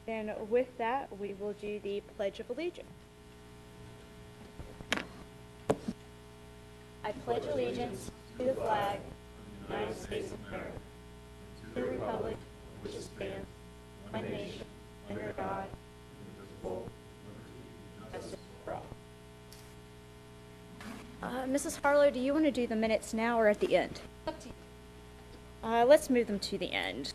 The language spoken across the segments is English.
And with that, we will do the Pledge of Allegiance. I pledge allegiance to the flag of the United States of America, to the republic which stands one nation under God, indivisible, with justice for all. Mrs. Harlow, do you want to do the minutes now or at the end? Up to you. Let's move them to the end.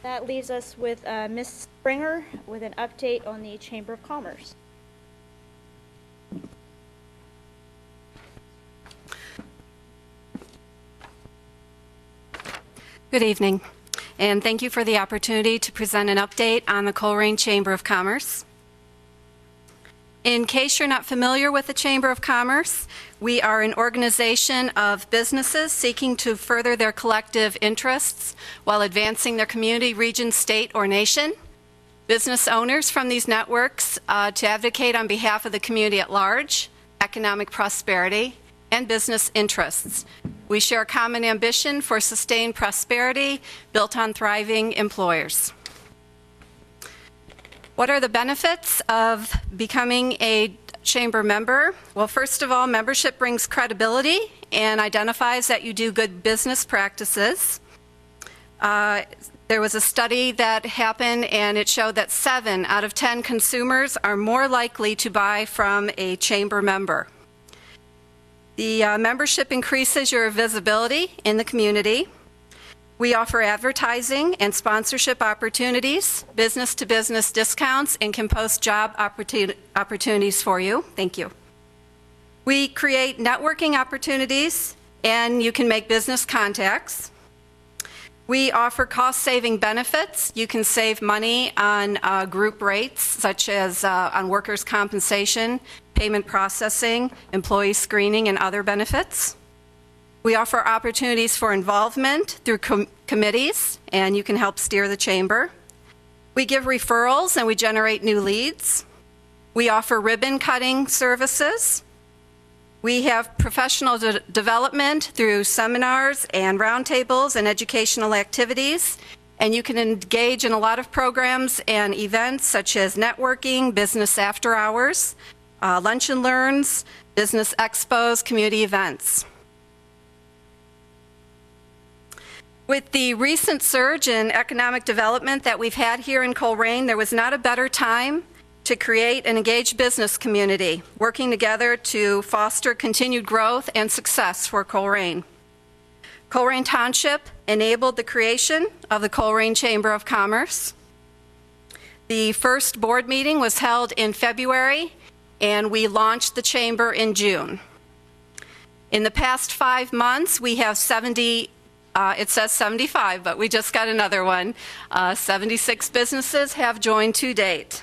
That leaves us with Ms. Springer with an update on the Chamber of Commerce. Good evening, and thank you for the opportunity to present an update on the Colerain Chamber of Commerce. In case you're not familiar with the Chamber of Commerce, we are an organization of businesses seeking to further their collective interests while advancing their community, region, state, or nation. Business owners from these networks to advocate on behalf of the community at large, economic prosperity, and business interests. We share a common ambition for sustained prosperity built on thriving employers. What are the benefits of becoming a chamber member? Well, first of all, membership brings credibility and identifies that you do good business practices. There was a study that happened and it showed that 7 out of 10 consumers are more likely to buy from a chamber member. The membership increases your visibility in the community. We offer advertising and sponsorship opportunities, business-to-business discounts, and can post job opportunities for you. Thank you. We create networking opportunities, and you can make business contacts. We offer cost-saving benefits. You can save money on group rates, such as on workers' compensation, payment processing, employee screening, and other benefits. We offer opportunities for involvement through committees, and you can help steer the chamber. We give referrals, and we generate new leads. We offer ribbon cutting services. We have professional development through seminars and roundtables and educational activities, and you can engage in a lot of programs and events such as networking, business after hours, lunch and learns, business expos, community events. With the recent surge in economic development that we've had here in Colerain, there was not a better time to create an engaged business community, working together to foster continued growth and success for Colerain. Colerain Township enabled the creation of the Colerain Chamber of Commerce. The first board meeting was held in February, and we launched the chamber in June. In the past 5 months, we have it says 75, but we just got another one. 76 businesses have joined to date.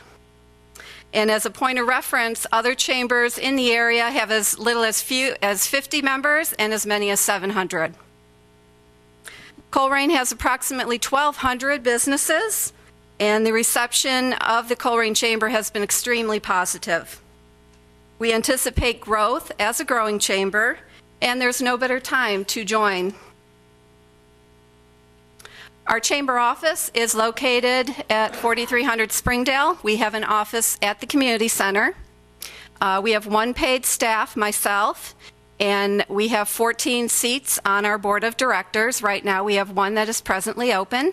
And as a point of reference, other chambers in the area have as little as 50 members and as many as 700. Colerain has approximately 1,200 businesses, and the reception of the Colerain Chamber has been extremely positive. We anticipate growth as a growing chamber, and there's no better time to join. Our chamber office is located at 4300 Springdale. We have an office at the community center. We have 1 paid staff, myself, and we have 14 seats on our board of directors. Right now we have 1 that is presently open.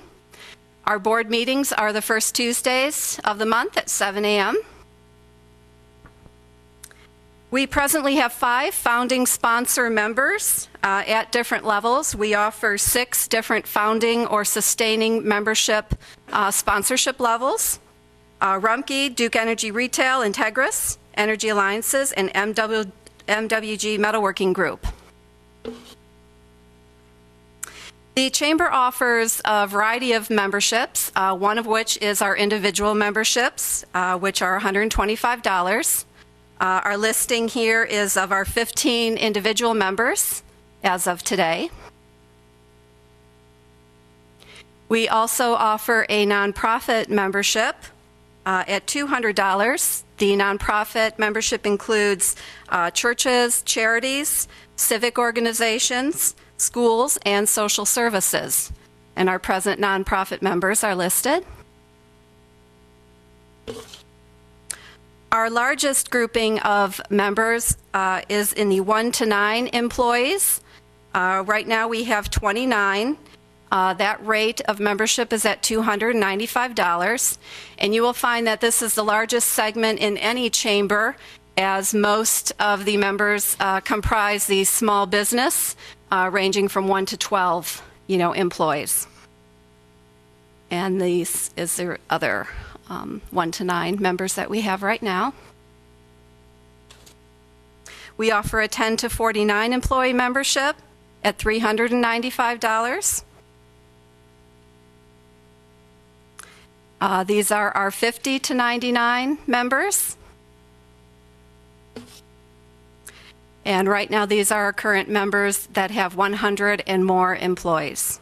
Our board meetings are the first Tuesdays of the month at 7 a.m. We presently have 5 founding sponsor members at different levels. We offer 6 different founding or sustaining membership sponsorship levels. Rumpke, Duke Energy Retail, Integris, Energy Alliances, and MWG Metalworking Group. The Chamber offers a variety of memberships, one of which is our individual memberships, which are $125. Our listing here is of our 15 individual members as of today. We also offer a nonprofit membership at $200. The nonprofit membership includes churches, charities, civic organizations, schools, and social services. And our present nonprofit members are listed. Our largest grouping of members is in the 1 to 9 employees. Right now we have 29. That rate of membership is at $295, and you will find that this is the largest segment in any chamber, as most of the members comprise the small business, ranging from 1 to 12, employees. And these is the other 1 to 9 members that we have right now. We offer a 10 to 49 employee membership at $395. These are our 50 to 99 members. And right now these are our current members that have 100 and more employees.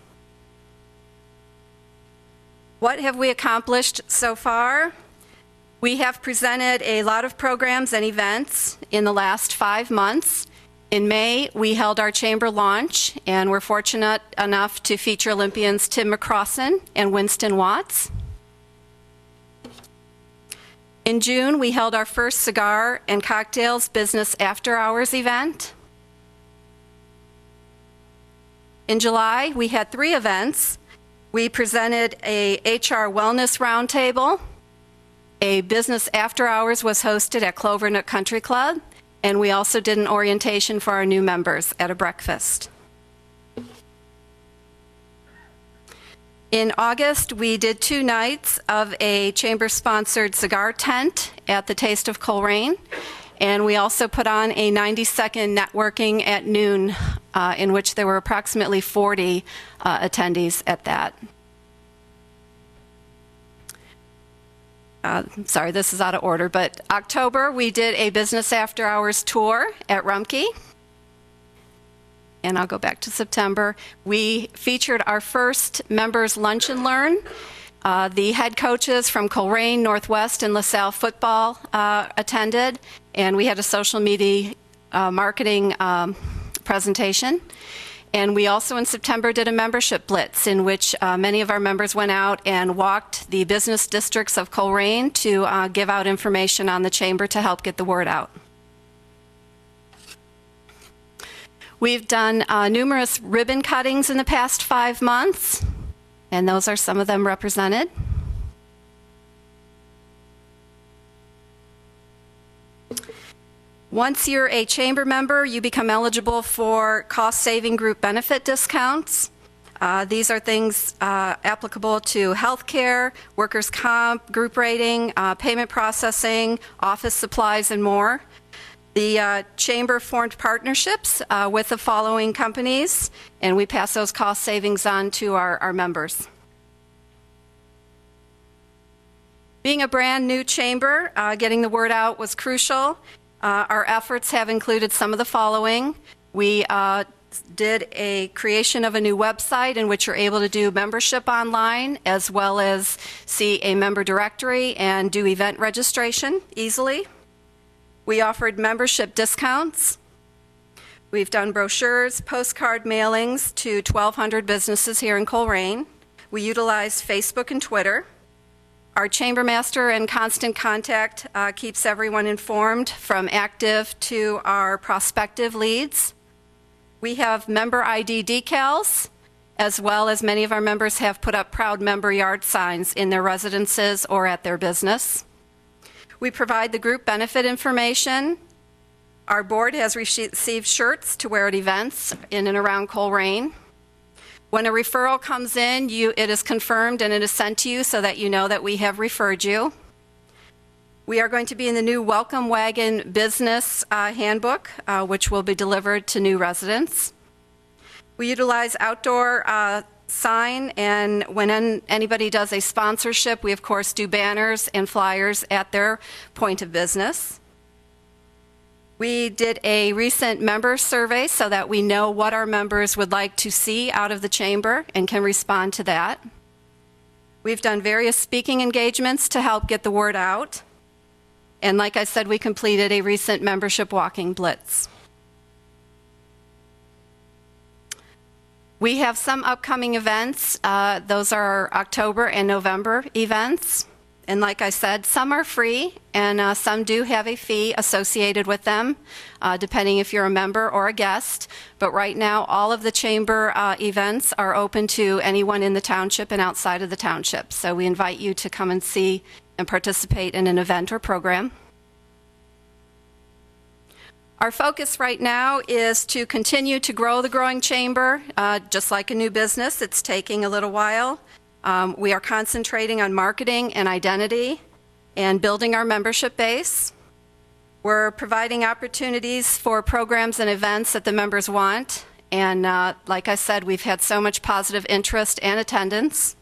What have we accomplished so far? We have presented a lot of programs and events in the last 5 months. In May, we held our chamber launch, and we're fortunate enough to feature Olympians Tim McCrossan and Winston Watts. In June, we held our first cigar and cocktails business after-hours event. In July, we had 3 events. We presented a HR Wellness Roundtable. A business after-hours was hosted at Clovernut Country Club, and we also did an orientation for our new members at a breakfast. In August, we did 2 nights of a chamber-sponsored cigar tent at the Taste of Colerain, and we also put on a 90-second networking at noon, in which there were approximately 40 attendees at that. Sorry, this is out of order, but October, we did a business after-hours tour at Rumpke. And I'll go back to September. We featured our first members lunch and learn. The head coaches from Colerain, Northwest, and LaSalle football attended, and we had a social media marketing presentation. And we also in September did a membership blitz in which many of our members went out and walked the business districts of Colerain to give out information on the chamber to help get the word out. We've done numerous ribbon cuttings in the past 5 months, and those are some of them represented. Once you're a chamber member, you become eligible for cost-saving group benefit discounts. These are things applicable to healthcare, workers' comp, group rating, payment processing, office supplies, and more. The chamber formed partnerships with the following companies, and we pass those cost savings on to our members. Being a brand new chamber, getting the word out was crucial. Our efforts have included some of the following. We did a creation of a new website in which you're able to do membership online, as well as see a member directory and do event registration easily. We offered membership discounts. We've done brochures, postcard mailings to 1,200 businesses here in Colerain. We utilize Facebook and Twitter. Our chamber master in constant contact keeps everyone informed, from active to our prospective leads. We have member ID decals, as well as many of our members have put up proud member yard signs in their residences or at their business. We provide the group benefit information. Our board has received shirts to wear at events in and around Colerain. When a referral comes in, it is confirmed and it is sent to you so that you know that we have referred you. We are going to be in the new Welcome Wagon Business Handbook, which will be delivered to new residents. We utilize outdoor sign, and when anybody does a sponsorship, we of course do banners and flyers at their point of business. We did a recent member survey so that we know what our members would like to see out of the chamber and can respond to that. We've done various speaking engagements to help get the word out. And like I said, we completed a recent membership walking blitz. We have some upcoming events. Those are October and November events. And like I said, some are free, and some do have a fee associated with them, depending if you're a member or a guest. But right now, all of the chamber events are open to anyone in the township and outside of the township. So we invite you to come and see and participate in an event or program. Our focus right now is to continue to grow the growing chamber. Just like a new business, it's taking a little while. We are concentrating on marketing and identity and building our membership base. We're providing opportunities for programs and events that the members want. And like I said, we've had so much positive interest and attendance.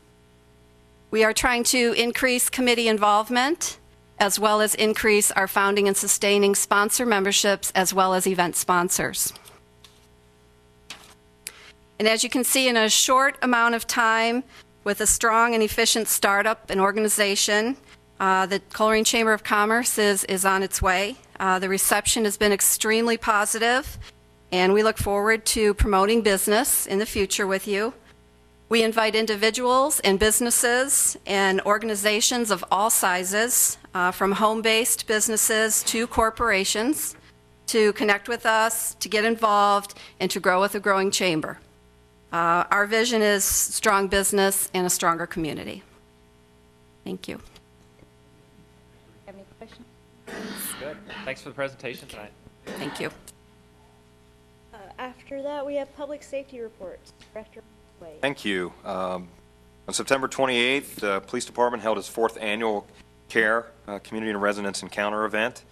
We are trying to increase committee involvement, as well as increase our founding and sustaining sponsor memberships, as well as event sponsors. And as you can see, in a short amount of time, with a strong and efficient startup and organization, the Colerain Chamber of Commerce is on its way. The reception has been extremely positive, and we look forward to promoting business in the future with you. We invite individuals and businesses and organizations of all sizes, from home-based businesses to corporations, to connect with us, to get involved, and to grow with a growing chamber. Our vision is strong business and a stronger community. Thank you. Have any questions? Good. Thanks for the presentation tonight. Thank you. After that, we have public safety reports. Director Wade. Thank you. On September 28th, the Police Department held its 4th annual CARE, Community and Residence Encounter event.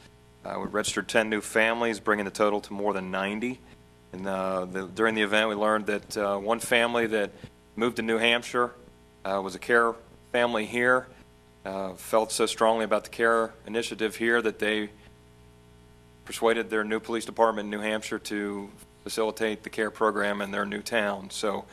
We registered 10 new families, bringing the total to more than 90. And during the event, we learned that one family that moved to New Hampshire was a CARE family here, felt so strongly about the CARE initiative here that they persuaded their new police department in New Hampshire to facilitate the CARE program in their new town. So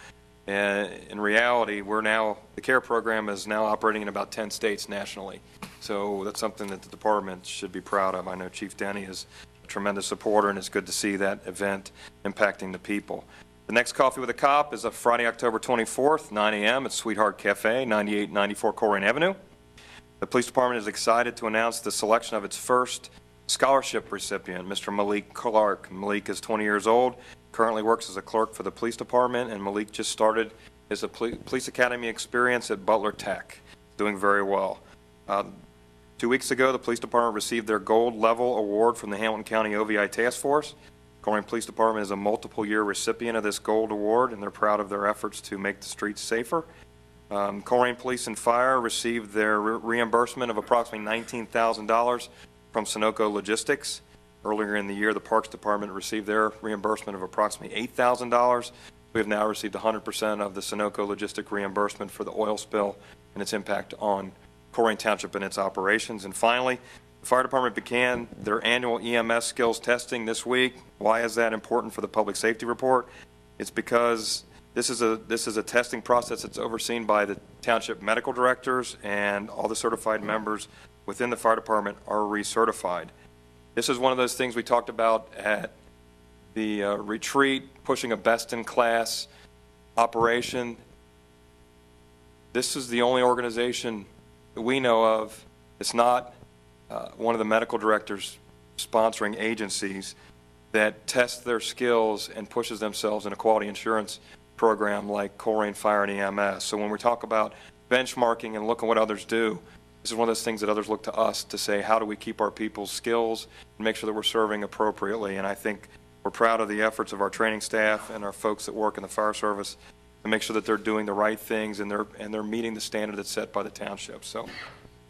in reality, the CARE program is now operating in about 10 states nationally. So that's something that the department should be proud of. I know Chief Denny is tremendous supporter, and it's good to see that event impacting the people. The next Coffee with a Cop is a Friday, October 24th, 9 a.m. at Sweetheart Cafe, 9894 Colerain Avenue. The police department is excited to announce the selection of its first scholarship recipient, Mr. Malik Clark. Malik is 20 years old, currently works as a clerk for the police department, and Malik just started his police academy experience at Butler Tech, doing very well. 2 weeks ago, the police department received their gold level award from the Hamilton County OVI Task Force. Colerain Police Department is a multiple-year recipient of this gold award, and they're proud of their efforts to make the streets safer. Colerain Police and Fire received their reimbursement of approximately $19,000 from Sunoco Logistics. Earlier in the year, the Parks Department received their reimbursement of approximately $8,000. We have now received 100% of the Sunoco Logistic reimbursement for the oil spill and its impact on Colerain Township and its operations. And finally, the fire department began their annual EMS skills testing this week. Why is that important for the public safety report? It's because this is a testing process that's overseen by the township medical directors, and all the certified members within the fire department are recertified. This is one of those things we talked about at the retreat, pushing a best-in-class operation. This is the only organization that we know of. It's not one of the medical directors sponsoring agencies that test their skills and pushes themselves in a quality insurance program like Colerain Fire and EMS. So when we talk about benchmarking and look at what others do, this is one of those things that others look to us to say, how do we keep our people's skills and make sure that we're serving appropriately? And I think we're proud of the efforts of our training staff and our folks that work in the fire service to make sure that they're doing the right things and they're meeting the standard that's set by the township. So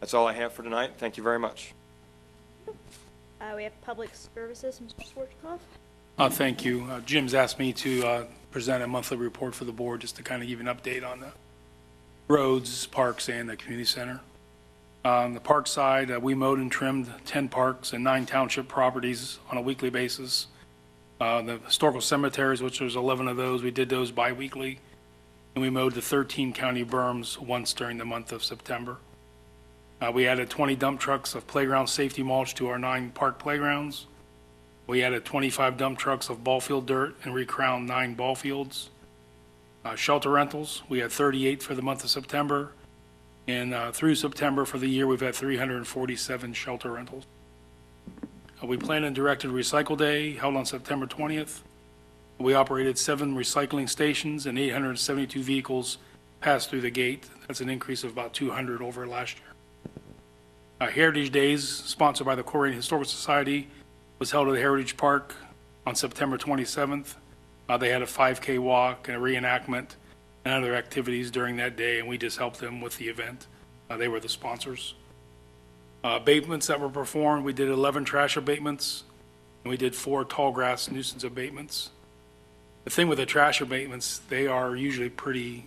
that's all I have for tonight. Thank you very much. We have public services, Mr. Schwarzkopf. Thank you. Jim's asked me to present a monthly report for the board just to kind of give an update on the roads, parks, and the community center. On the park side, we mowed and trimmed 10 parks and 9 township properties on a weekly basis. The historical cemeteries, which there's 11 of those, we did those bi-weekly. And we mowed the 13 county berms once during the month of September. We added 20 dump trucks of playground safety mulch to our 9 park playgrounds. We added 25 dump trucks of ball field dirt and recrowned 9 ball fields. Shelter rentals, we had 38 for the month of September. And through September for the year, we've had 347 shelter rentals. We planned and directed Recycle Day, held on September 20th. We operated 7 recycling stations and 872 vehicles passed through the gate. That's an increase of about 200 over last year. Heritage Days, sponsored by the Colerain Historical Society, was held at Heritage Park on September 27th. They had a 5K walk and a reenactment and other activities during that day, and we just helped them with the event. They were the sponsors. Abatements that were performed, we did 11 trash abatements, and we did 4 tall grass nuisance abatements. The thing with the trash abatements, they are usually pretty,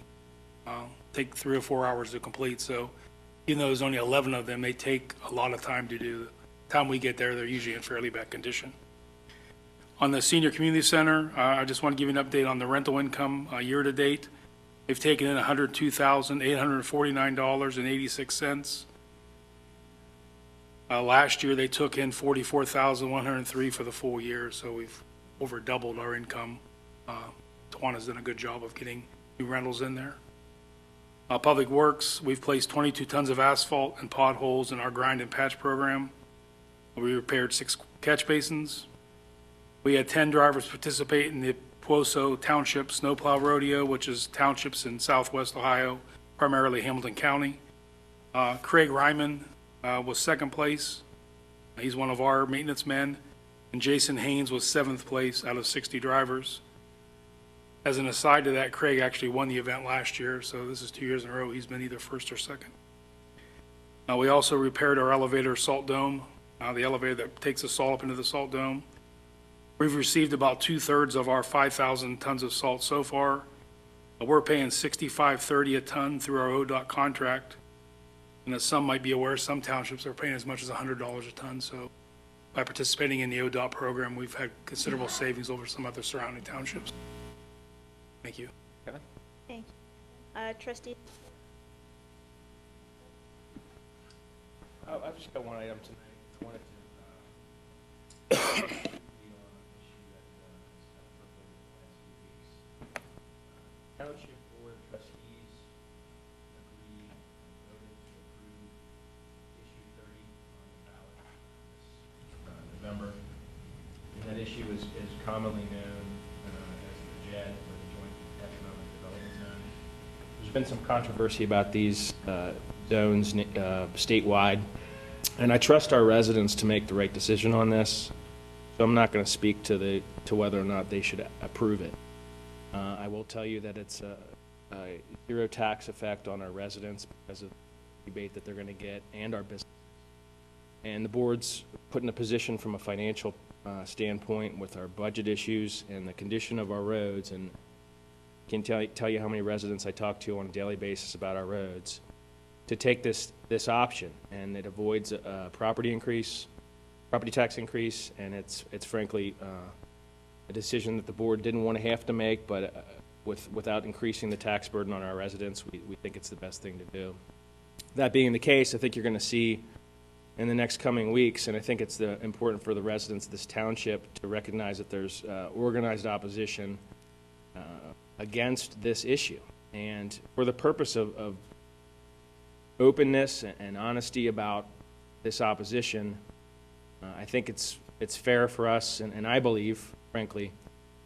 take 3 or 4 hours to complete, so even though there's only 11 of them, they take a lot of time to do. The time we get there, they're usually in fairly bad condition. On the Senior Community Center, I just want to give you an update on the rental income year-to-date. They've taken in $102,849.86. Last year, they took in $44,103 for the full year, so we've over doubled our income. Tawana's done a good job of getting new rentals in there. Public Works, we've placed 22 tons of asphalt and potholes in our grind and patch program. We repaired 6 catch basins. We had 10 drivers participate in the Poso Township Snowplow Rodeo, which is townships in southwest Ohio, primarily Hamilton County. Craig Ryman was 2nd place. He's one of our maintenance men. And Jason Haynes was 7th place out of 60 drivers. As an aside to that, Craig actually won the event last year, so this is 2 years in a row he's been either 1st or 2nd. We also repaired our elevator salt dome, the elevator that takes the salt up into the salt dome. We've received about 2/3 of our 5,000 tons of salt so far. We're paying $65.30 a ton through our ODOT contract. And as some might be aware, some townships are paying as much as $100 a ton. So by participating in the ODOT program, we've had considerable savings over some other surrounding townships. Thank you. Kevin? Thank you. Trustee? I've just got one item tonight. I wanted to be on an issue that has kind of percolated the last few weeks. Township Board of Trustees agreed and voted to approve issue 30 on the ballot this November. And that issue is commonly known as the JED, or the Joint Economic Development Zone. There's been some controversy about these zones statewide, and I trust our residents to make the right decision on this. So I'm not going to speak to whether or not they should approve it. I will tell you that it's a zero tax effect on our residents because of the rebate that they're going to get and our business. And the board's put in a position from a financial standpoint with our budget issues and the condition of our roads, and I can tell you how many residents I talk to on a daily basis about our roads, to take this option, and it avoids a property tax increase, and it's frankly a decision that the board didn't want to have to make, but without increasing the tax burden on our residents, we think it's the best thing to do. That being the case, I think you're going to see in the next coming weeks, and I think it's important for the residents of this township to recognize that there's organized opposition against this issue. And for the purpose of openness and honesty about this opposition, I think it's fair for us, and I believe, frankly,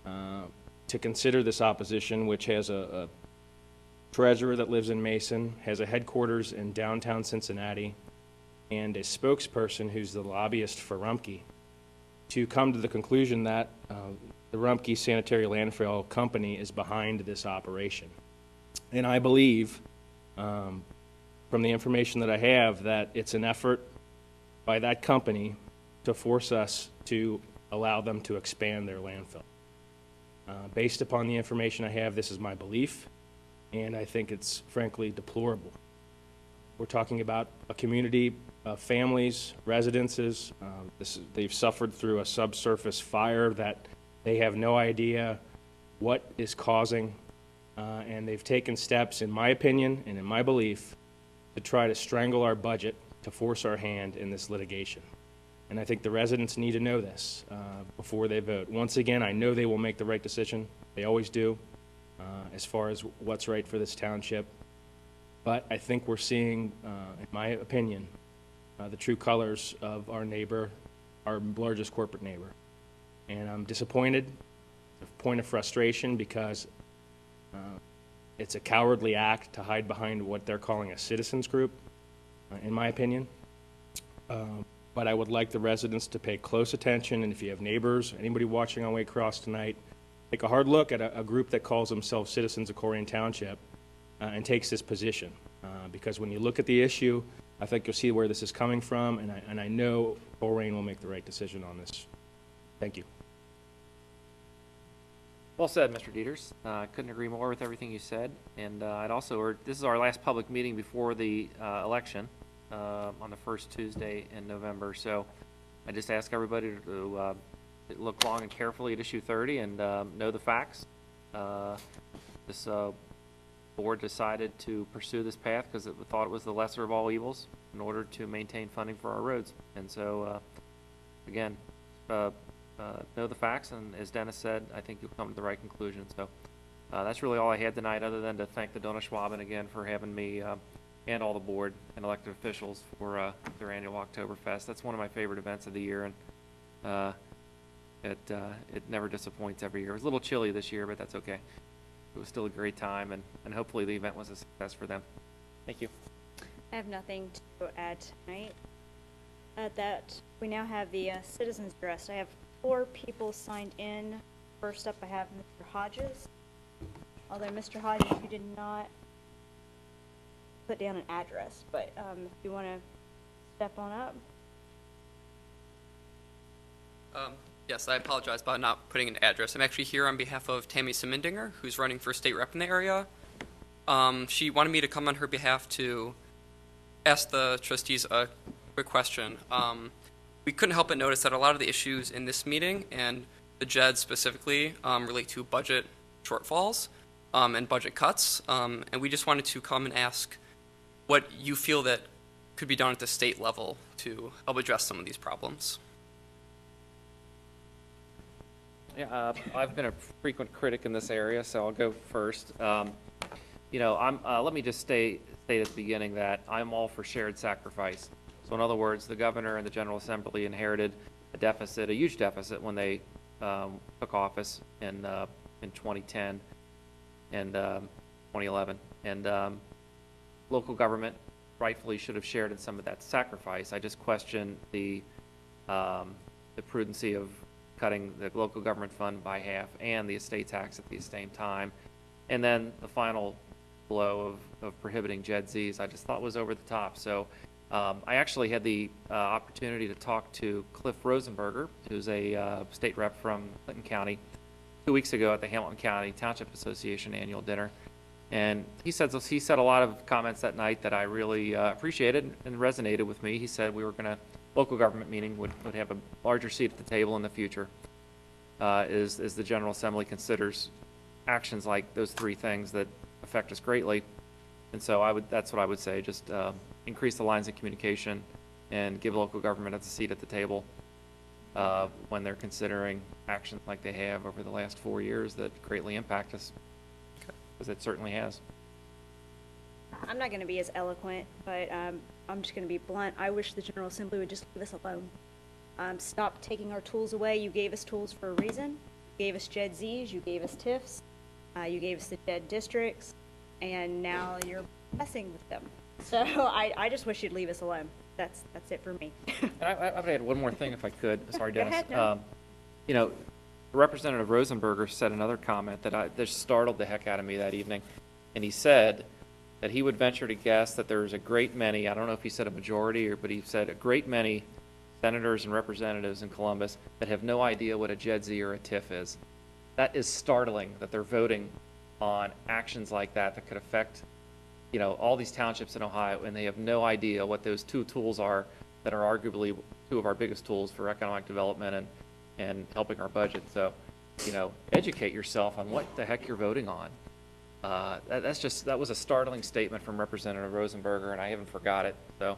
to consider this opposition, which has a treasurer that lives in Mason, has a headquarters in downtown Cincinnati, and a spokesperson who's the lobbyist for Rumpke, to come to the conclusion that the Rumpke Sanitary Landfill Company is behind this operation. And I believe, from the information that I have, that it's an effort by that company to force us to allow them to expand their landfill. Based upon the information I have, this is my belief, and I think it's frankly deplorable. We're talking about a community of families, residences. They've suffered through a subsurface fire that they have no idea what is causing, and they've taken steps, in my opinion and in my belief, to try to strangle our budget to force our hand in this litigation. And I think the residents need to know this before they vote. Once again, I know they will make the right decision. They always do, as far as what's right for this township. But I think we're seeing, in my opinion, the true colors of our neighbor, our largest corporate neighbor. And I'm disappointed, a point of frustration, because it's a cowardly act to hide behind what they're calling a citizens group, in my opinion. But I would like the residents to pay close attention, and if you have neighbors, anybody watching on Waycross tonight, take a hard look at a group that calls themselves citizens of Colerain Township and takes this position. Because when you look at the issue, I think you'll see where this is coming from, and I know Colerain will make the right decision on this. Thank you. Well said, Mr. Dieters. I couldn't agree more with everything you said. And I'd also urge, this is our last public meeting before the election on the first Tuesday in November. So I just ask everybody to look long and carefully at issue 30 and know the facts. This board decided to pursue this path because it thought it was the lesser of all evils in order to maintain funding for our roads. And so, again, know the facts, and as Dennis said, I think you'll come to the right conclusion. So that's really all I had tonight, other than to thank the Donna Schwaben again for having me and all the board and elected officials for their annual Oktoberfest. That's one of my favorite events of the year, and it never disappoints every year. It was a little chilly this year, but that's okay. It was still a great time, and hopefully the event was a success for them. Thank you. I have nothing to add tonight. That we now have the citizens address. I have 4 people signed in. First up, I have Mr. Hodges. Although Mr. Hodges, you did not put down an address, but if you want to step on up. Yes, I apologize about not putting an address. I'm actually here on behalf of Tammy Simendinger, who's running for state rep in the area. She wanted me to come on her behalf to ask the trustees a quick question. We couldn't help but notice that a lot of the issues in this meeting, and the JED specifically, relate to budget shortfalls and budget cuts. And we just wanted to come and ask what you feel that could be done at the state level to help address some of these problems. Yeah, I've been a frequent critic in this area, so I'll go first. You know, let me just state at the beginning that I'm all for shared sacrifice. So in other words, the governor and the General Assembly inherited a deficit, a huge deficit, when they took office in 2010 and 2011. And local government rightfully should have shared in some of that sacrifice. I just question the prudency of cutting the local government fund by half and the estate tax at the same time. And then the final blow of prohibiting JED-Zs, I just thought was over the top. So I actually had the opportunity to talk to Cliff Rosenberger, who's a state rep from Clinton County, 2 weeks ago at the Hamilton County Township Association annual dinner. And he said a lot of comments that night that I really appreciated and resonated with me. He said local government meeting would have a larger seat at the table in the future as the General Assembly considers actions like those 3 things that affect us greatly. And so that's what I would say, just increase the lines of communication and give local government a seat at the table when they're considering actions like they have over the last 4 years that greatly impact us, because it certainly has. I'm not going to be as eloquent, but I'm just going to be blunt. I wish the General Assembly would just leave us alone. Stop taking our tools away. You gave us tools for a reason. You gave us JED-Zs, you gave us TIFs, you gave us the JED districts, and now you're messing with them. So I just wish you'd leave us alone. That's it for me. And I would add one more thing if I could. Sorry, Go Dennis. ahead, no. You know, Representative Rosenberger said another comment that just startled the heck out of me that evening. And he said that he would venture to guess that there's a great many, I don't know if he said a majority, but he said a great many senators and representatives in Columbus that have no idea what a JED-Z or a TIF is. That is startling that they're voting on actions like that could affect, you know, all these townships in Ohio, and they have no idea what those 2 tools are that are arguably 2 of our biggest tools for economic development and helping our budget. So, you know, educate yourself on what the heck you're voting on. That was a startling statement from Representative Rosenberger, and I haven't forgot it. So,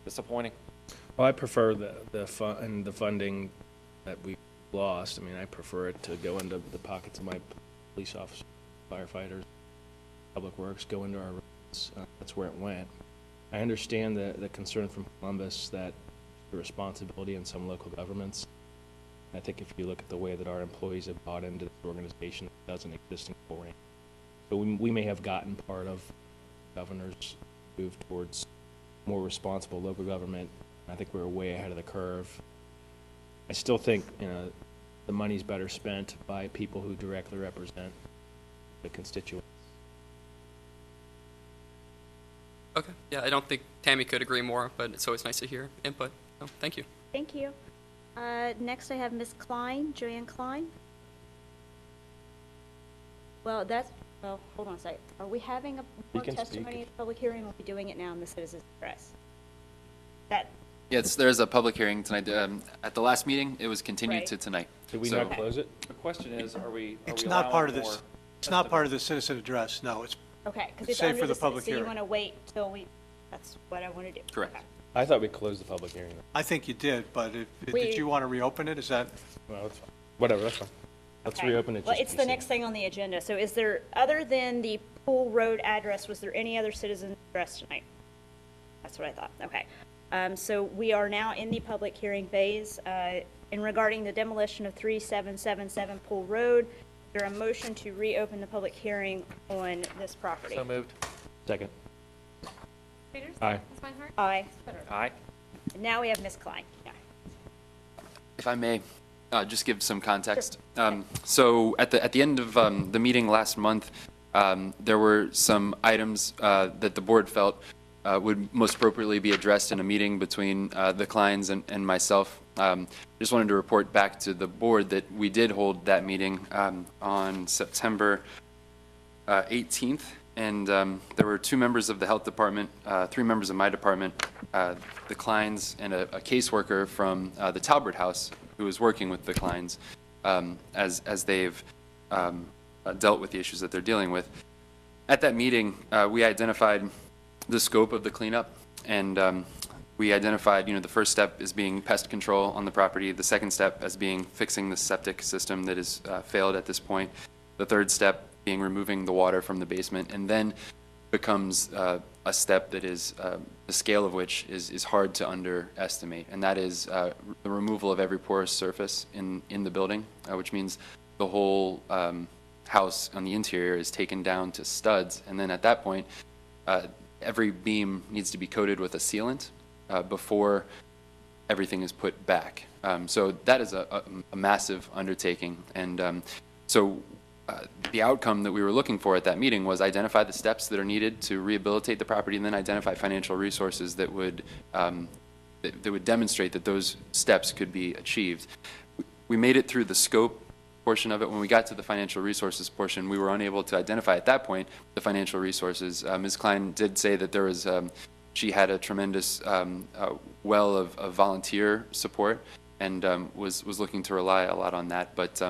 disappointing. Well, I prefer the funding that we lost. I mean, I prefer it to go into the pockets of my police officers, firefighters, public works, go into our roads. that's where it went. I understand the concern from Columbus that the responsibility in some local governments. I think if you look at the way that our employees have bought into this organization, it doesn't exist in Colerain. So we may have gotten part of governor's move towards more responsible local government. I think we're way ahead of the curve. I still think, the money's better spent by people who directly represent the constituents. Okay. Yeah, I don't think Tammy could agree more, but it's always nice to hear input. So, thank you. Thank you. Next, I have Ms. Klein, Joanne Klein. Well, hold on a second. Are we having a more can testimony speak. at the public hearing, or are we doing it now in the citizens' address? Yes, there's a public hearing tonight. At the last meeting, it was continued Right. to tonight. Did we So- not close it? The question is, are we It's allowing not part of more this, it's not part of the citizen address, no, it's, Okay, because It's it's safe under for the the, public so you hearing. want to wait till that's what I want to do. Correct. Okay. I thought we closed the public hearing. I think you did, but We- did you want to reopen it? Is that, Well, that's fine. Whatever, that's fine. Let's Okay. reopen it. Well, just it's to the be next safe. thing on the agenda. So is there, other than the Pool Road address, was there any other citizen address tonight? That's what I thought. Okay. So we are now in the public hearing phase. In regarding the demolition of 3777 Pool Road, is there a motion to reopen the public hearing on this property? So moved. Second. Peters? Aye. Ms. Meinhardt? Aye. Aye. And now we have Ms. Klein. Yeah. If I may, just give some context. So at the end of the meeting last month, there were some items that the board felt would most appropriately be addressed in a meeting between the Kleins and myself. Just wanted to report back to the board that we did hold that meeting on September 18th, and there were 2 members of the health department, 3 members of my department, the Kleins, and a caseworker from the Talbert House who was working with the Kleins as they've dealt with the issues that they're dealing with. At that meeting, we identified the scope of the cleanup, and we identified, the first step is being pest control on the property, the second step as being fixing the septic system that has failed at this point, the third step being removing the water from the basement, and then becomes a step that is the scale of which is hard to underestimate, and that is the removal of every porous surface in the building, which means the whole house on the interior is taken down to studs, and then at that point, every beam needs to be coated with a sealant before everything is put back. So that is a massive undertaking, and so the outcome that we were looking for at that meeting was identify the steps that are needed to rehabilitate the property, and then identify financial resources that would demonstrate that those steps could be achieved. We made it through the scope portion of it. When we got to the financial resources portion, we were unable to identify at that point the financial resources. Ms. Klein did say that there was, she had a tremendous well of volunteer support, and was looking to rely a lot on that. But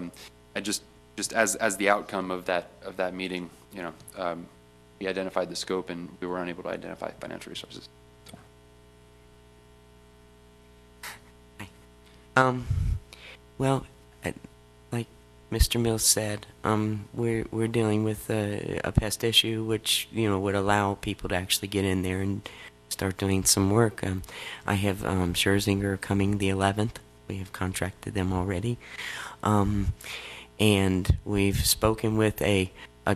I just as the outcome of that meeting, we identified the scope, and we were unable to identify financial resources. Well, like Mr. Mills said, we're dealing with a pest issue, which would allow people to actually get in there and start doing some work. I have Scherzinger coming the 11th. We have contracted them already, and we've spoken with a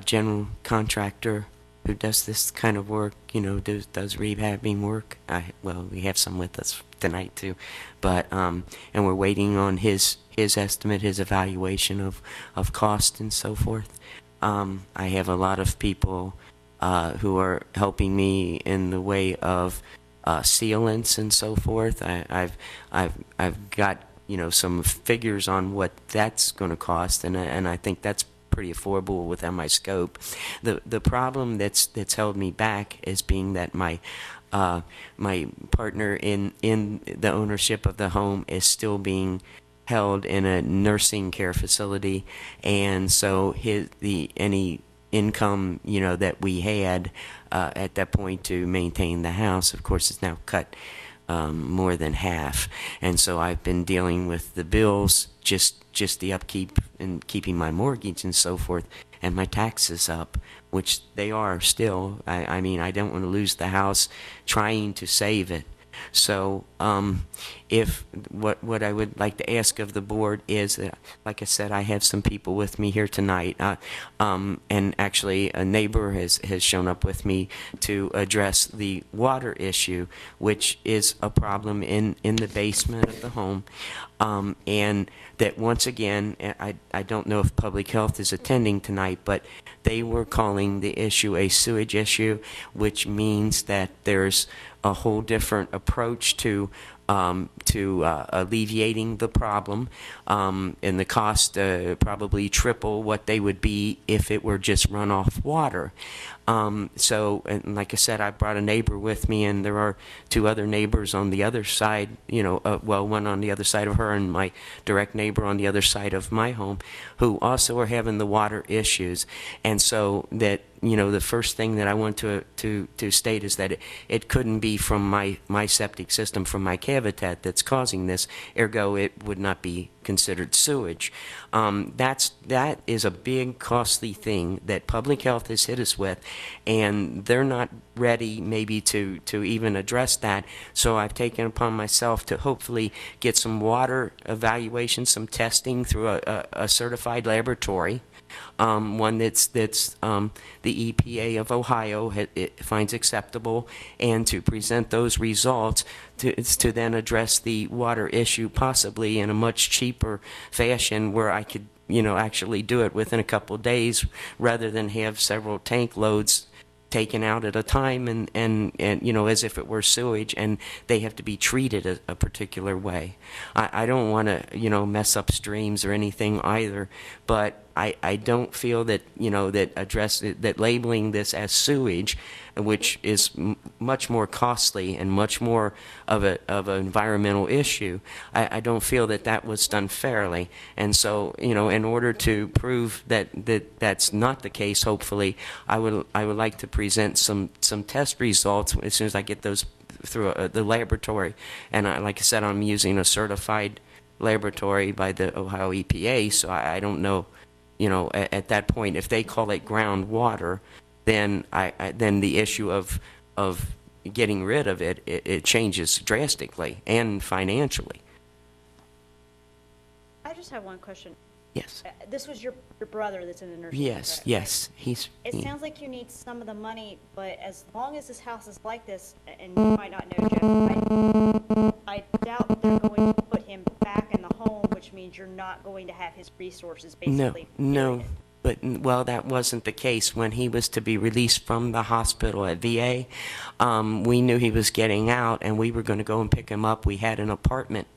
general contractor who does this kind of work, does rehabbing work. Well, we have some with us tonight too, but and we're waiting on his estimate, his evaluation of cost and so forth. I have a lot of people who are helping me in the way of sealants and so forth. I've got some figures on what that's going to cost, and I think that's pretty affordable within my scope. The problem that's held me back is being that my partner in the ownership of the home is still being held in a nursing care facility, and so any income that we had at that point to maintain the house, of course, is now cut more than half. And so I've been dealing with the bills, just the upkeep and keeping my mortgage and so forth, and my taxes up, which they are still. I mean, I don't want to lose the house trying to save it. So, if what I would like to ask of the board is that, like I said, I have some people with me here tonight, and actually a neighbor has shown up with me to address the water issue, which is a problem in the basement of the home, and that once again, I don't know if public health is attending tonight, but they were calling the issue a sewage issue, which means that there's a whole different approach to alleviating the problem, and the cost probably triple what they would be if it were just runoff water. So, and like I said, I brought a neighbor with me, and there are two other neighbors on the other side, well, one on the other side of her and my direct neighbor on the other side of my home, who also are having the water issues. And so that, the first thing that I want to state is that it couldn't be from my septic system, from my cavitat that's causing this, ergo it would not be considered sewage. That is a big, costly thing that public health has hit us with, and they're not ready maybe to even address that. So I've taken upon myself to hopefully get some water evaluation, some testing through a certified laboratory, one that's the EPA of Ohio it finds acceptable, and to present those results to then address the water issue possibly in a much cheaper fashion, where I could actually do it within a couple of days rather than have several tank loads taken out at a time, and as if it were sewage, and they have to be treated a particular way. I don't want to mess up streams or anything either, but I don't feel that that labeling this as sewage, which is much more costly and much more of an environmental issue, I don't feel that was done fairly. And so, in order to prove that's not the case, hopefully, I would like to present some test results as soon as I get those through the laboratory. And like I said, I'm using a certified laboratory by the Ohio EPA, so I don't know, at that point, if they call it groundwater, then then the issue of getting rid of it changes drastically and financially. I just have one question. Yes. This was your brother that's in the nursing home, Yes. correct? Yes. It sounds like you need some of the money, but as long as this house is like this, and you might not know, Jeff, I doubt that they're going to put him back in the home, which means you're not going to have his resources, basically. No. period. But, well, that wasn't the case. When he was to be released from the hospital at VA, we knew he was getting out, and we were going to go and pick him up. We had an apartment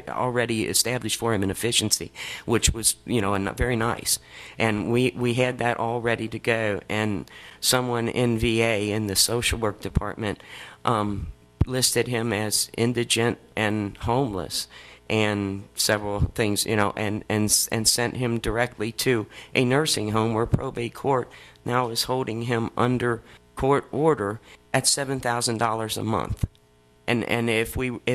already established for him in Efficiency, which was, very nice. And we had that all ready to go. And someone in VA, in the social work department, listed him as indigent and homeless, and several things, and sent him directly to a nursing home where probate court now is holding him under court order at $7,000 a month. And if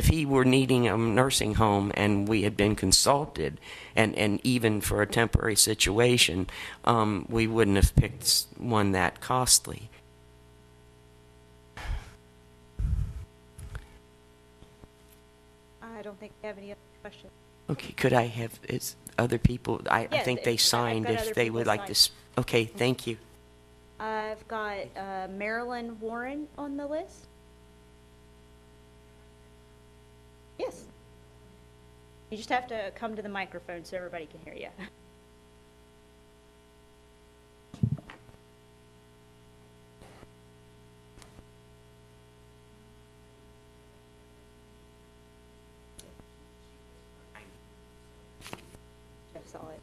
he were needing a nursing home and we had been consulted, and even for a temporary situation, we wouldn't have picked one that costly. I don't think we have any other questions. Okay, could I have other people? I Yeah, think they I've signed. got If other they people would like to. signed. Okay, thank you. I've got Marilyn Warren on the list. Yes. You just have to come to the microphone so everybody can hear you. Jeff saw it.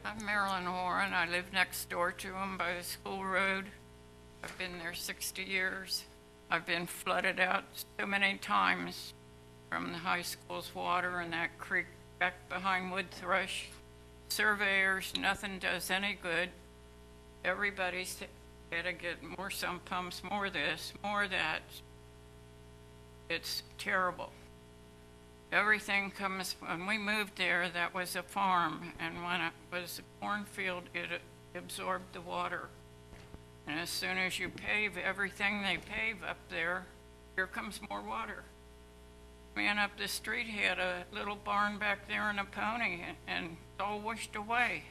I'm Marilyn Warren. I live next door to them by the school road. I've been there 60 years. I've been flooded out so many times from the high school's water and that creek back behind Wood Thrush. Surveyors, nothing does any good. Everybody's got to get more sump pumps, more this, more that. It's terrible. Everything comes, when we moved there, that was a farm, and when it was a cornfield, absorb the water. And as soon as you pave everything they pave up there, here comes more water. Man up the street had a little barn back there and a pony, and it's all washed away.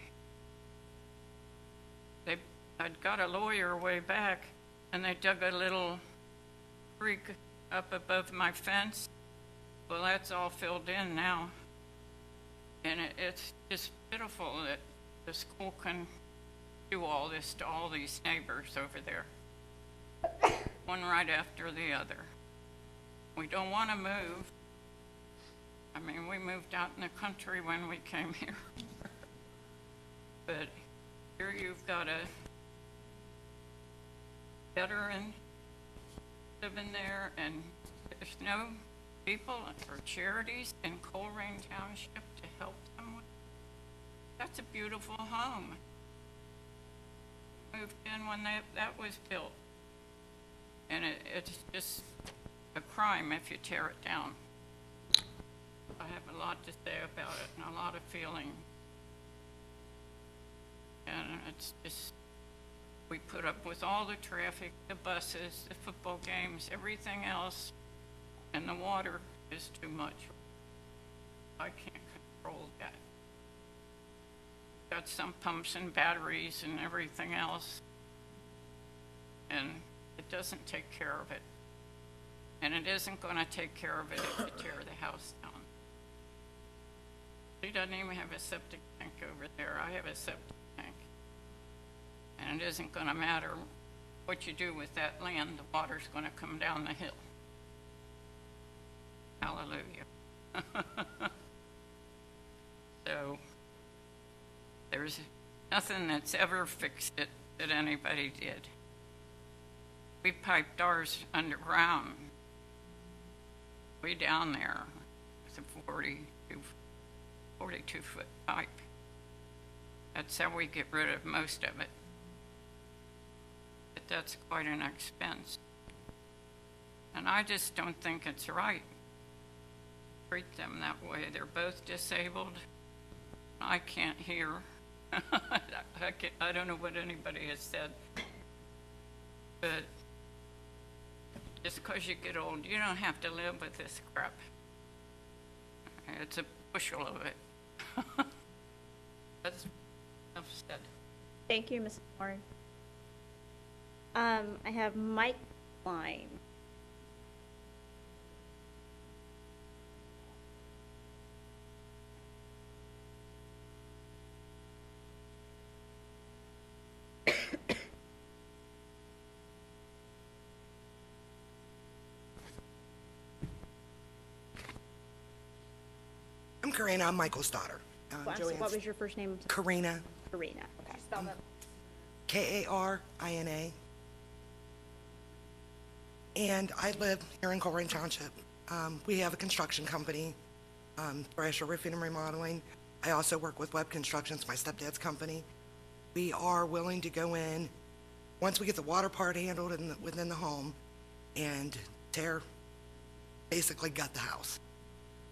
I'd got a lawyer way back, and they dug a little creek up above my fence. Well, that's all filled in now. And it's just pitiful that the school can do all this to all these neighbors over there, one right after the other. We don't want to move. I mean, we moved out in the country when we came here. But here you've got a veteran living there, and there's no people or charities in Colerain Township to help them with. That's a beautiful home. Moved in when that was built. And it's just a crime if you tear it down. I have a lot to say about it and a lot of feeling. And it's just, we put up with all the traffic, the buses, the football games, everything else, and the water is too much. I can't control that. Got some pumps and batteries and everything else, and it doesn't take care of it. And it isn't going to take care of it if you tear the house down. She doesn't even have a septic tank over there. I have a septic tank. And it isn't going to matter what you do with that land. The water's going to come down the hill. Hallelujah. So there's nothing that's ever fixed it that anybody did. We piped ours underground, way down there. It's a 42-foot pipe. That's how we get rid of most of it. But that's quite an expense. And I just don't think it's right to treat them that way. They're both disabled. I can't hear. I don't know what anybody has said. But just because you get old, you don't have to live with this crap. It's a bushel of it. That's enough said. Thank you, Ms. Moore. I have Mike Klein. I'm Karina. I'm Michael's daughter. What was your first name? Karina. Karina. Okay. Spell that. Karina. And I live here in Colerain Township. We have a construction company, Thrasher Roofing and Remodeling. I also work with Web Constructions, my stepdad's company. We are willing to go in, once we get the water part handled within the home, and basically gut the house.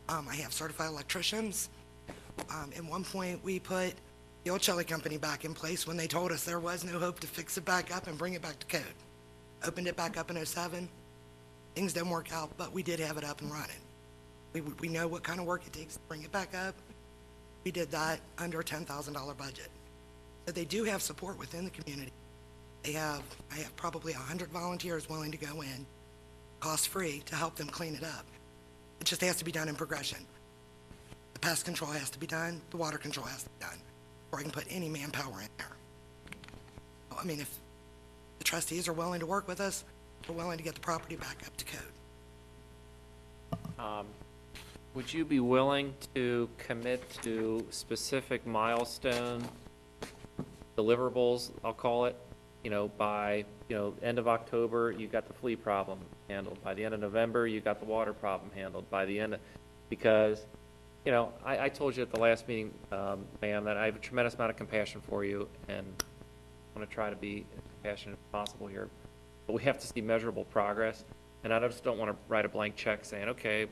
I have certified electricians. At one point, we put the old Shelley company back in place when they told us there was no hope to fix it back up and bring it back to code. Opened it back up in '07. Things didn't work out, but we did have it up and running. We know what kind of work it takes to bring it back up. We did that under a $10,000 budget. So they do have support within the community. I have probably 100 volunteers willing to go in, cost-free, to help them clean it up. It just has to be done in progression. The pest control has to be done, the water control has to be done, or I can put any manpower in there. I mean, if the trustees are willing to work with us, we're willing to get the property back up to code. Would you be willing to commit to specific milestone deliverables, I'll call it? By, end of October, you got the flea problem handled. By the end of November, you got the water problem handled. By the end because, I told you at the last meeting, ma'am, that I have a tremendous amount of compassion for you, and I want to try to be as compassionate as possible here. But we have to see measurable progress, and I just don't want to write a blank check saying, okay,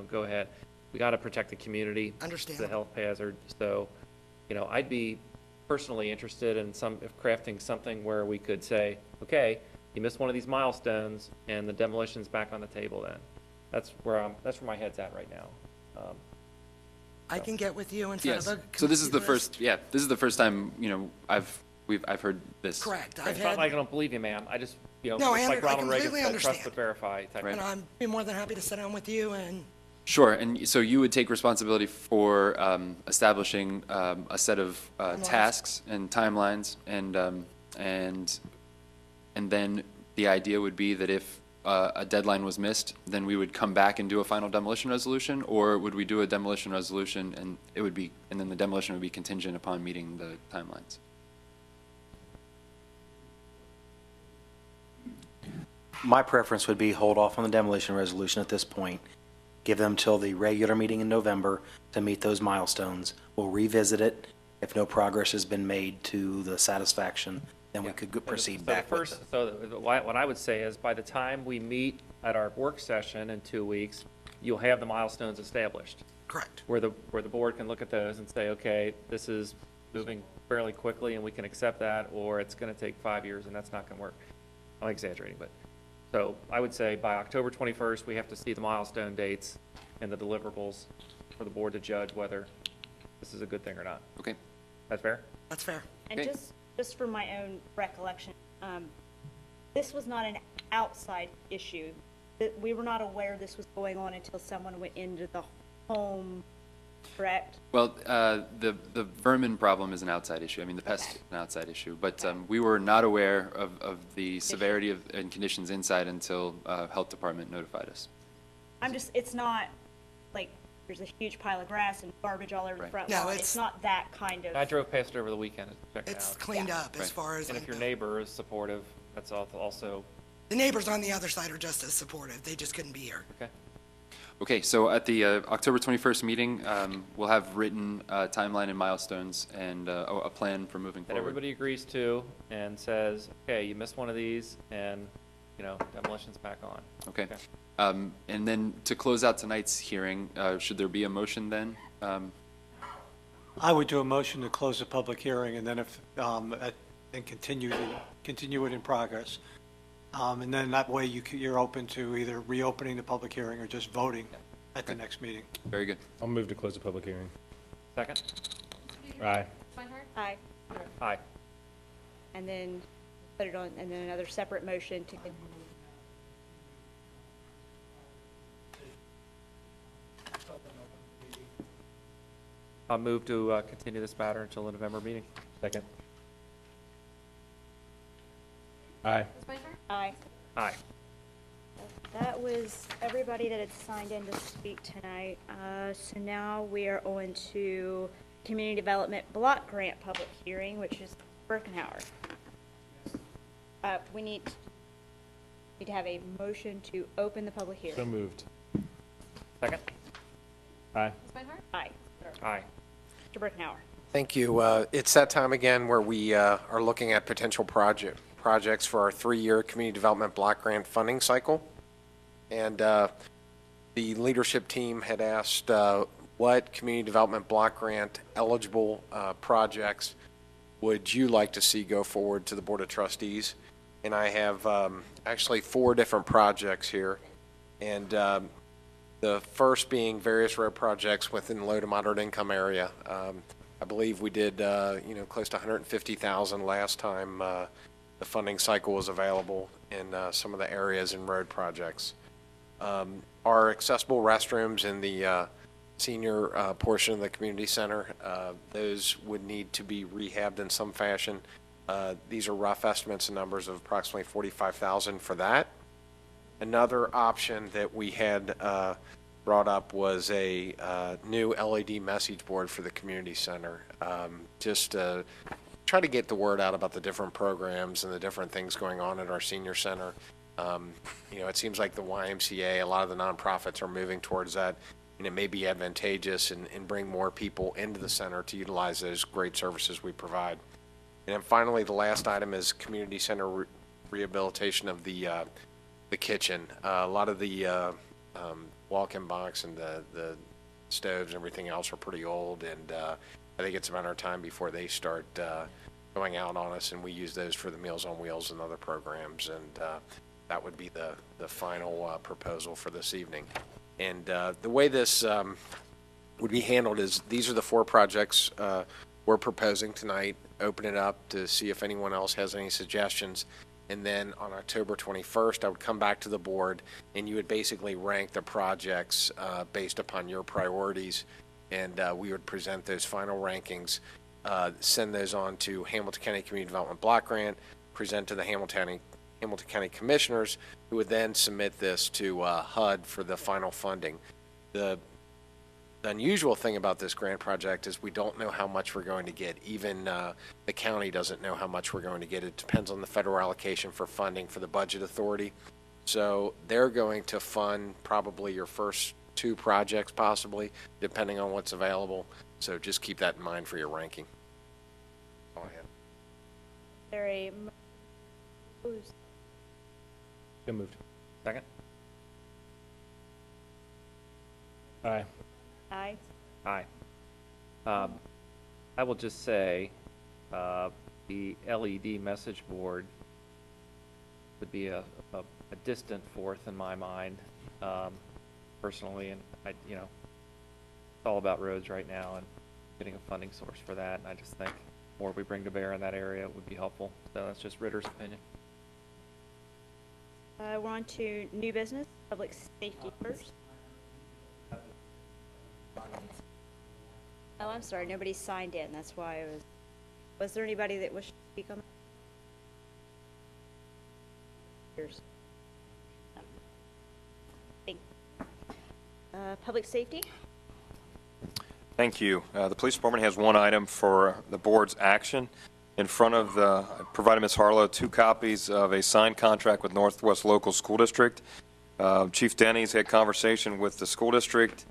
go ahead. We got to protect the community. Understand. It's a health hazard. So, I'd be personally interested in crafting something where we could say, okay, you missed one of these milestones and the demolition's back on the table then. That's where my head's at right now. I can get with you instead Yes. of a. So this is the complete list. first, yeah, this is the first time, I've heard this. Correct. It's not like I don't believe you, ma'am. I just, No, it's I like Ronald Reagan completely said, trust understand. but verify type Right. And I'd be more than happy to sit down with you and, Sure, and so you would take responsibility for establishing a set of tasks and timelines, and then the idea would be that if a deadline was missed, then we would come back and do a final demolition resolution, or would we do a demolition resolution and and then the demolition would be contingent upon meeting the timelines? My preference would be hold off on the demolition resolution at this point. Give them till the regular meeting in November to meet those milestones. We'll revisit it. If no progress has been made to the satisfaction, then we could proceed back with it. What I would say is by the time we meet at our work session in 2 weeks, you'll have the milestones established. correct. Where the board can look at those and say, okay, this is moving fairly quickly and we can accept that, or it's gonna take 5 years and that's not gonna work. I'm exaggerating, but, so I would say by October 21st, we have to see the milestone dates and the deliverables for the board to judge whether this is a good thing or not. Okay. That's fair? That's fair. And Okay. just from my own recollection, this was not an outside issue. That we were not aware this was going on until someone went into the home, correct? Well, the vermin problem is an outside issue. I mean, the pest is an outside issue. But we were not aware of the severity and conditions inside until Health Department notified us. It's not like there's a huge pile of grass and garbage all over the Right. front No, lawn. it's- It's not that kind of. I drove past it over the weekend to check it It's out. cleaned up as Right. far as And I if your know. neighbor is supportive, that's also, The neighbors on the other side are just as supportive. They just couldn't be here. okay. Okay, so at the October 21st meeting, we'll have written timeline and milestones and a plan for moving That forward. everybody agrees to and says, okay, you missed one of these and, demolition's back on. Okay. And then to close out tonight's hearing, should there be a motion then? I would do a motion to close the public hearing and then and continue it in progress. And then that way you're open to either reopening the public hearing or just voting at the next meeting. Very good. I'll move to close the public hearing. Second? Aye. Aye. Aye. And then put it on, and then another separate motion to. I'll move to continue this matter until the November meeting. Second. Aye. Aye. Aye. That was everybody that had signed in to speak tonight. So now we are on to Community Development Block Grant Public Hearing, which is Birkenhauer. We need to have a motion to open the public So hearing. moved. Second? Aye. Aye. Aye. Mr. Birkenhauer. Thank you. It's that time again where we are looking at potential projects for our 3-year community development block grant funding cycle. And the leadership team had asked what community development block grant eligible projects would you like to see go forward to the Board of Trustees? And I have actually 4 different projects here. And the first being various road projects within low to moderate income area. I believe we did, close to 150,000 last time the funding cycle was available in some of the areas and road projects. Our accessible restrooms in the senior portion of the community center, those would need to be rehabbed in some fashion. These are rough estimates and numbers of approximately 45,000 for that. Another option that we had brought up was a new LED message board for the community center. Just to try to get the word out about the different programs and the different things going on at our senior center. It seems like the YMCA, a lot of the nonprofits are moving towards that, and it may be advantageous and bring more people into the center to utilize those great services we provide. And then finally, the last item is community center rehabilitation of the kitchen. A lot of the walk-in box and the stoves and everything else are pretty old, and think it's a matter of time before they start going out on us, and we use those for the Meals on Wheels and other programs, and that would be the final proposal for this evening. And the way this would be handled is these are the 4 projects we're proposing tonight. Open it up to see if anyone else has any suggestions. And then on October 21st, I would come back to the board, and you would basically rank the projects based upon your priorities, and we would present those final rankings, send those on to Hamilton County Community Development Block Grant, present to the Hamilton County Commissioners, who would then submit this to HUD for the final funding. The unusual thing about this grant project is we don't know how much we're going to get. Even the county doesn't know how much we're going to get. It depends on the federal allocation for funding for the budget authority. So they're going to fund probably your first 2 projects, possibly, depending on what's available. So just keep that in mind for your ranking. Go ahead. There a So moved. Second? Aye. Aye. Aye. I will just say, the LED message board would be a distant fourth in my mind, personally, and it's all about roads right now and getting a funding source for that, and I just think the more we bring to bear in that area would be helpful. So that's just Ritter's opinion. We're on to new business, public safety first. Oh, I'm sorry, nobody signed in, that's why I was there anybody that wished to speak on that? Here's. No. Thank you. Public safety? Thank you. The police department has one item for the board's action. In front of I provided Ms. Harlow 2 copies of a signed contract with Northwest Local School District. Chief Denny's had conversation with the school district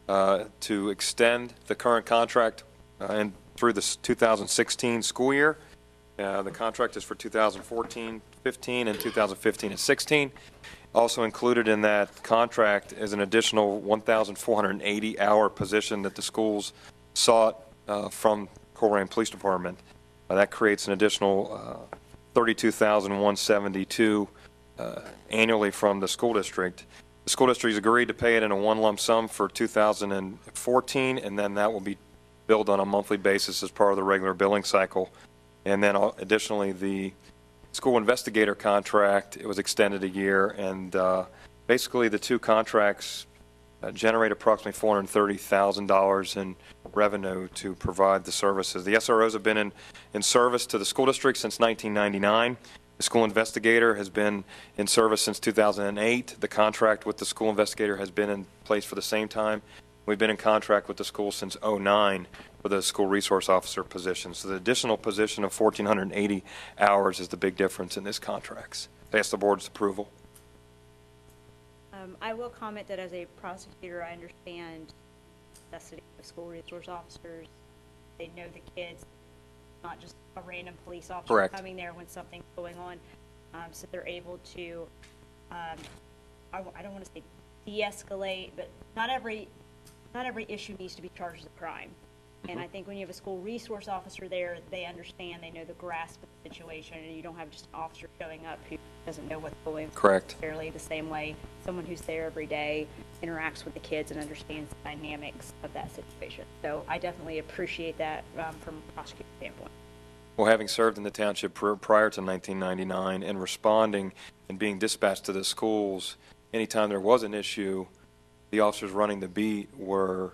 to extend the current contract and through the 2016 school year. The contract is for 2014-15 and 2015-16. Also included in that contract is an additional 1,480-hour position that the schools sought from Colerain Police Department. That creates an additional 32,172 annually from the school district. The school district has agreed to pay it in a 1 lump sum for 2014, and then that will be billed on a monthly basis as part of the regular billing cycle. And then additionally, the school investigator contract, it was extended a year, and basically the 2 contracts generate approximately $430,000 in revenue to provide the services. The SROs have been in service to the school district since 1999. The school investigator has been in service since 2008. The contract with the school investigator has been in place for the same time. We've been in contract with the school since 2009 for the school resource officer position. So the additional position of 1,480 hours is the big difference in this contracts. I ask the board's approval. I will comment that as a prosecutor, I understand the necessity of school resource officers. They know the kids, not just a random police officer Correct. coming there when something's going on. So they're able to, I don't want to say de-escalate, but not every issue needs to be charged as a crime. And I think when you have a school resource officer there, they understand, they know the grasp of the situation, and you don't have just an officer showing up who doesn't know what's going on. Correct. Fairly the same way someone who's there every day interacts with the kids and understands the dynamics of that situation. So I definitely appreciate that from a prosecutor standpoint. Well, having served in the township prior to 1999 and responding and being dispatched to the schools, anytime there was an issue, the officers running the beat were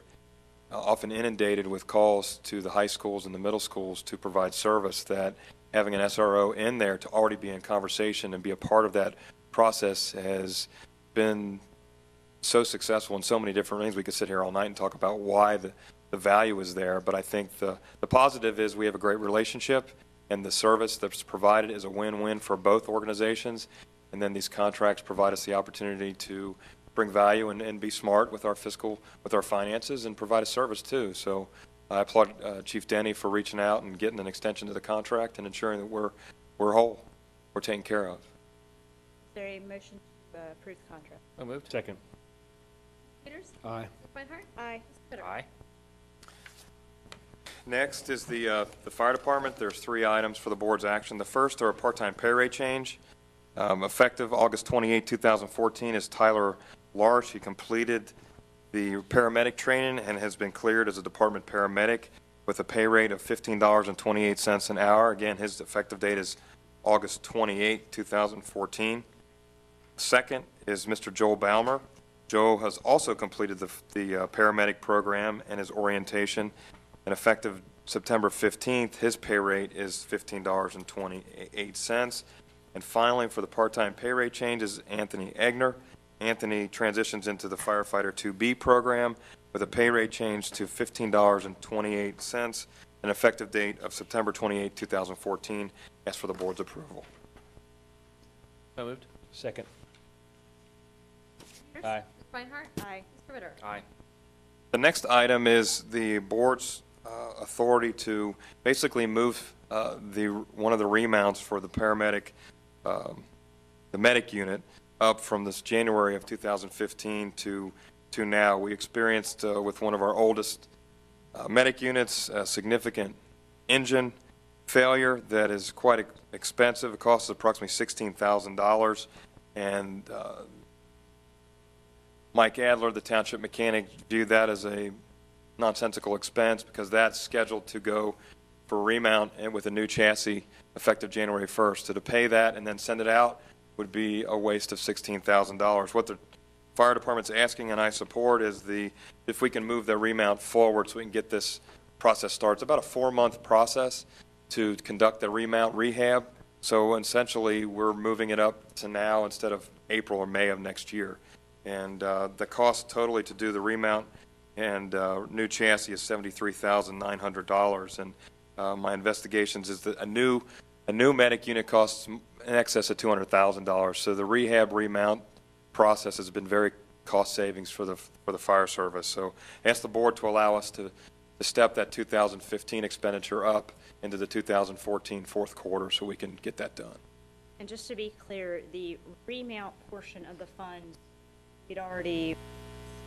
often inundated with calls to the high schools and the middle schools to provide service, that having an SRO in there to already be in conversation and be a part of that process has been so successful in so many different things. We could sit here all night and talk about why the value is there, but I think the positive is we have a great relationship, and the service that's provided is a win-win for both organizations, and then these contracts provide us the opportunity to bring value and be smart with our with our finances, and provide a service too. So I applaud Chief Denny for reaching out and getting an extension to the contract and ensuring that we're whole, we're taken care of. Is there a motion to approve the contract? So moved. Second. Peters? Aye. Reinhardt? Aye. Aye. Next is the fire department. There's 3 items for the board's action. The first are a part-time pay rate change. Effective August 28, 2014 is Tyler Larsh. He completed the paramedic training and has been cleared as a department paramedic with a pay rate of $15.28 an hour. Again, his effective date is August 28, 2014. Second is Mr. Joel Balmer. Joe has also completed the paramedic program and his orientation, and effective September 15th, his pay rate is $15.28. And finally, for the part-time pay rate change is Anthony Egner. Anthony transitions into the firefighter 2B program with a pay rate change to $15.28, an effective date of September 28, 2014. Ask for the board's approval. So moved. Second. Peters? Aye. Ms. Reinhardt? Aye. Mr. Ritter? Aye. The next item is the board's authority to basically move one of the remounts for the paramedic, the medic unit, up from this January of 2015 to now. We experienced with one of our oldest medic units a significant engine failure that is quite expensive. It costs approximately $16,000, and Mike Adler, the township mechanic, viewed that as a nonsensical expense because that's scheduled to go for remount and with a new chassis effective January 1st. So to pay that and then send it out would be a waste of $16,000. What the fire department's asking, and I support, is if we can move the remount forward so we can get this process started. It's about a 4-month process to conduct the remount rehab. So essentially, we're moving it up to now instead of April or May of next year. And the cost totally to do the remount and new chassis is $73,900. And my investigations is that a new medic unit costs in excess of $200,000. So the rehab remount process has been very cost savings for the fire service. So ask the board to allow us to step that 2015 expenditure up into the 2014 fourth quarter so we can get that done. And just to be clear, the remount portion of the funds, we'd already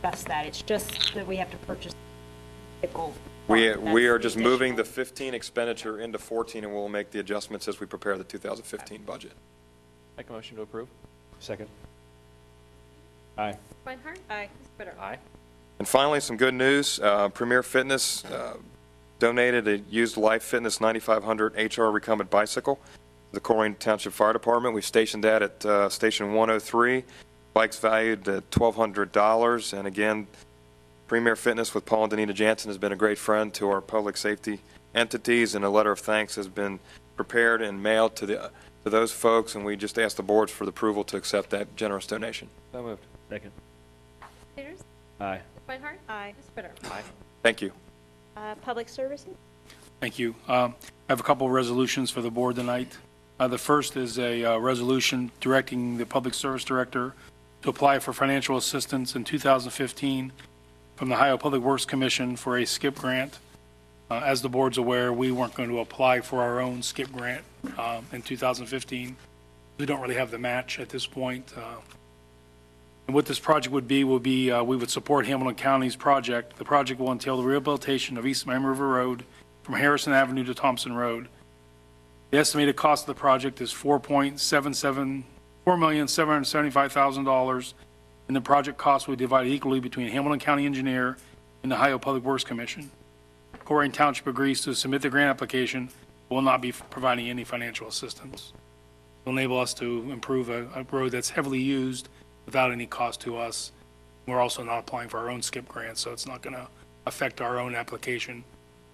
discussed that. It's just that we have to purchase the vehicle. We That's are just additional. moving the 15 expenditure into 14, and we'll make the adjustments as we prepare the 2015 budget. Make a motion to approve. Second. Aye. Reinhardt? Aye. Mr. Ritter? Aye. And finally, some good news. Premier Fitness donated a used Life Fitness 9500 HR recumbent bicycle to the Colerain Township Fire Department. We've stationed that at Station 103. Bike's valued at $1,200. And again, Premier Fitness with Paul and Danita Jansen has been a great friend to our public safety entities, and a letter of thanks has been prepared and mailed to those folks, and we just ask the boards for the approval to accept that generous donation. So moved. Second. Peters? Aye. Ms. Reinhardt? Aye. Mr. Ritter? Aye. Thank you. Public services? Thank you. I have a couple of resolutions for the board tonight. The first is a resolution directing the Public Service Director to apply for financial assistance in 2015 from the Ohio Public Works Commission for a SKIP grant. As the board's aware, we weren't going to apply for our own SKIP grant in 2015. We don't really have the match at this point. And what this project would be, we would support Hamilton County's project. The project will entail the rehabilitation of East Miami River Road from Harrison Avenue to Thompson Road. The estimated cost of the project is $4,775,000, and the project cost will be divided equally between Hamilton County Engineer and the Ohio Public Works Commission. Colerain Township agrees to submit the grant application, but will not be providing any financial assistance. It will enable us to improve a road that's heavily used without any cost to us. We're also not applying for our own SKIP grant, so it's not going to affect our own application,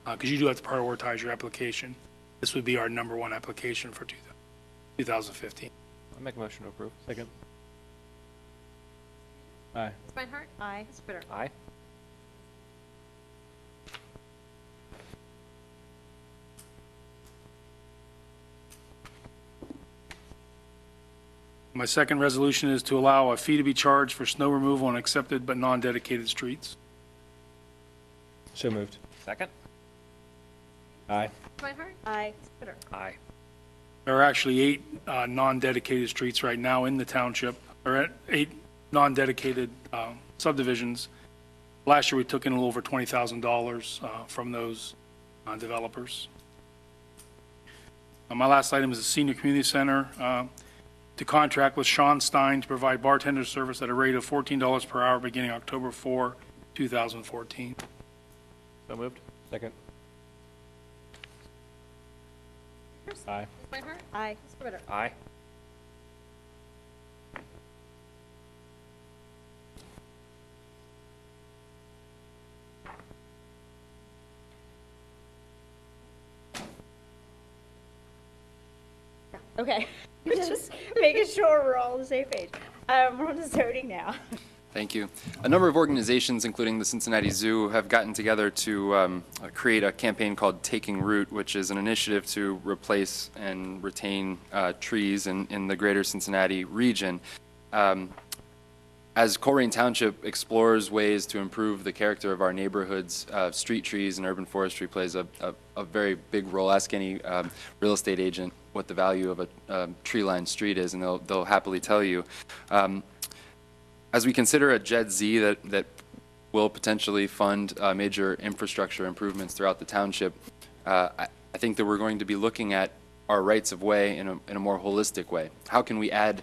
because you do have to prioritize your application. This would be our number one application for 2015. I'll make a motion to approve. Second. Aye. Ms. Reinhardt? Aye. Mr. Ritter? Aye. My second resolution is to allow a fee to be charged for snow removal on accepted but non-dedicated streets. So moved. Second. Aye. Ms. Reinhardt? Aye. Mr. Ritter? Aye. There are actually 8 non-dedicated streets right now in the township, or 8 non-dedicated subdivisions. Last year, we took in a little over $20,000 from those developers. My last item is the Senior Community Center to contract with Sean Stein to provide bartender service at a rate of $14 per hour beginning October 4, 2014. So moved. Second. Aye. Ms. Reinhardt? Aye. Mr. Ritter? Aye. Okay. Just making sure we're all on the same page. We're on to zoning now. Thank you. A number of organizations, including the Cincinnati Zoo, have gotten together to create a campaign called Taking Root, which is an initiative to replace and retain trees in the greater Cincinnati region. As Colerain Township explores ways to improve the character of our neighborhoods, street trees and urban forestry plays a very big role. Ask any real estate agent what the value of a tree-lined street is, and they'll happily tell you. As we consider a JED Z that will potentially fund major infrastructure improvements throughout the township, I think that we're going to be looking at our rights of way in a more holistic way. How can we add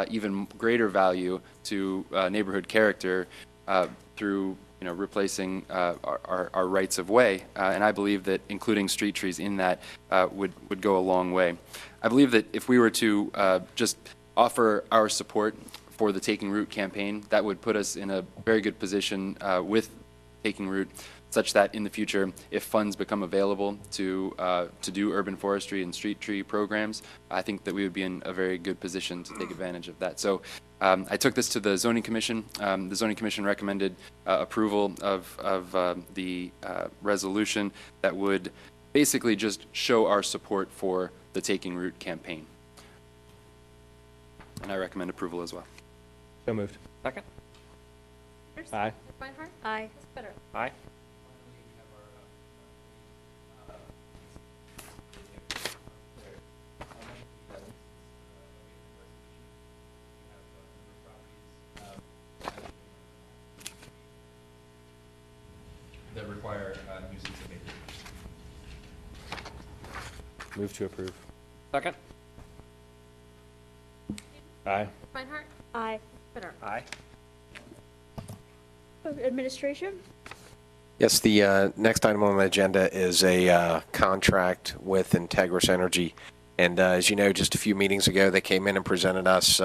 even greater value to neighborhood character through replacing our rights of way? And I believe that including street trees in that would go a long way. I believe that if we were to just offer our support for the Taking Root campaign, that would put us in a very good position with Taking Root, such that in the future, if funds become available to do urban forestry and street tree programs, I think that we would be in a very good position to take advantage of that. So I took this to the Zoning Commission. The Zoning Commission recommended approval of the resolution that would basically just show our support for the Taking Root campaign. And I recommend approval as well. So moved. Second. Aye. Ms. Reinhardt? Aye. Mr. Ritter? Aye. That require nuisance abatement. Move to approve. Second. Aye. Ms. Reinhardt? Aye. Mr. Ritter? Aye. Administration? Yes, the next item on the agenda is a contract with Integris Energy. And as you know, just a few meetings ago, they came in and presented us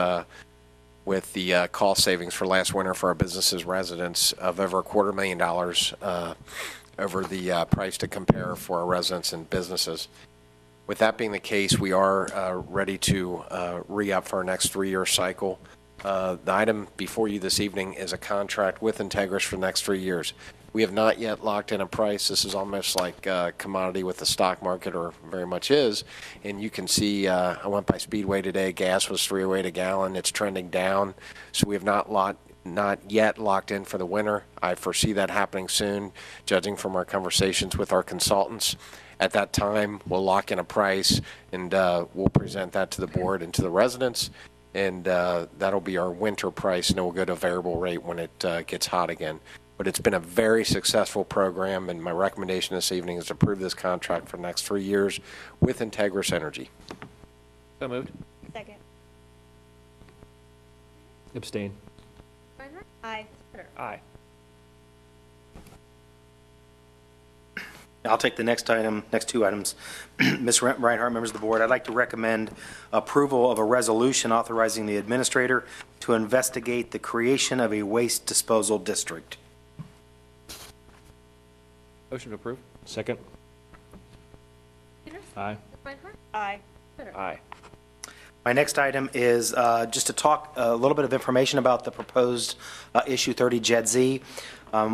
with the cost savings for last winter for our businesses residents of over $250,000 over the price to compare for our residents and businesses. With that being the case, we are ready to re-up for our next 3-year cycle. The item before you this evening is a contract with Integris for the next 3 years. We have not yet locked in a price. This is almost like a commodity with the stock market, or very much is. And you can see, I went by Speedway today. Gas was $3.08 a gallon. It's trending down. So we have not yet locked in for the winter. I foresee that happening soon, judging from our conversations with our consultants. At that time, we'll lock in a price, and we'll present that to the board and to the residents. And that'll be our winter price, and it will go to a variable rate when it gets hot again. But it's been a very successful program, and my recommendation this evening is to approve this contract for the next 3 years with Integris Energy. So moved. Second. Abstain. Reinhardt? Aye. Mr. Ritter? Aye. I'll take the next two items. Ms. Reinhardt, members of the board, I'd like to recommend approval of a resolution authorizing the administrator to investigate the creation of a waste disposal district. Motion to approve. Second. Peters? Aye. Ms. Reinhardt? Aye. Mr. Ritter? Aye. My next item is just to talk a little bit of information about the proposed issue 30 JED Z.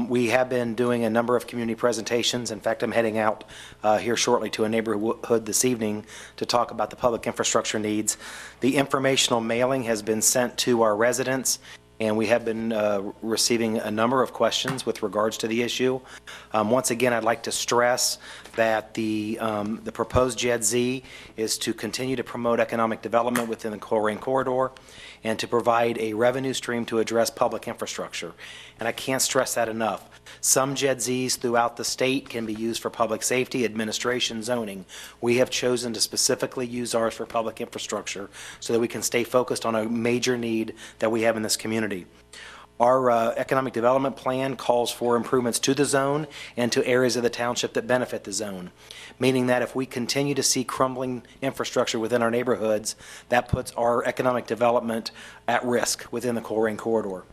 We have been doing a number of community presentations. In fact, I'm heading out here shortly to a neighborhood this evening to talk about the public infrastructure needs. The informational mailing has been sent to our residents, and we have been receiving a number of questions with regards to the issue. Once again, I'd like to stress that the proposed JED Z is to continue to promote economic development within the Colerain corridor and to provide a revenue stream to address public infrastructure. And I can't stress that enough. Some JED Zs throughout the state can be used for public safety, administration, zoning. We have chosen to specifically use ours for public infrastructure so that we can stay focused on a major need that we have in this community. Our economic development plan calls for improvements to the zone and to areas of the township that benefit the zone, meaning that if we continue to see crumbling infrastructure within our neighborhoods, that puts our economic development at risk within the Colerain corridor.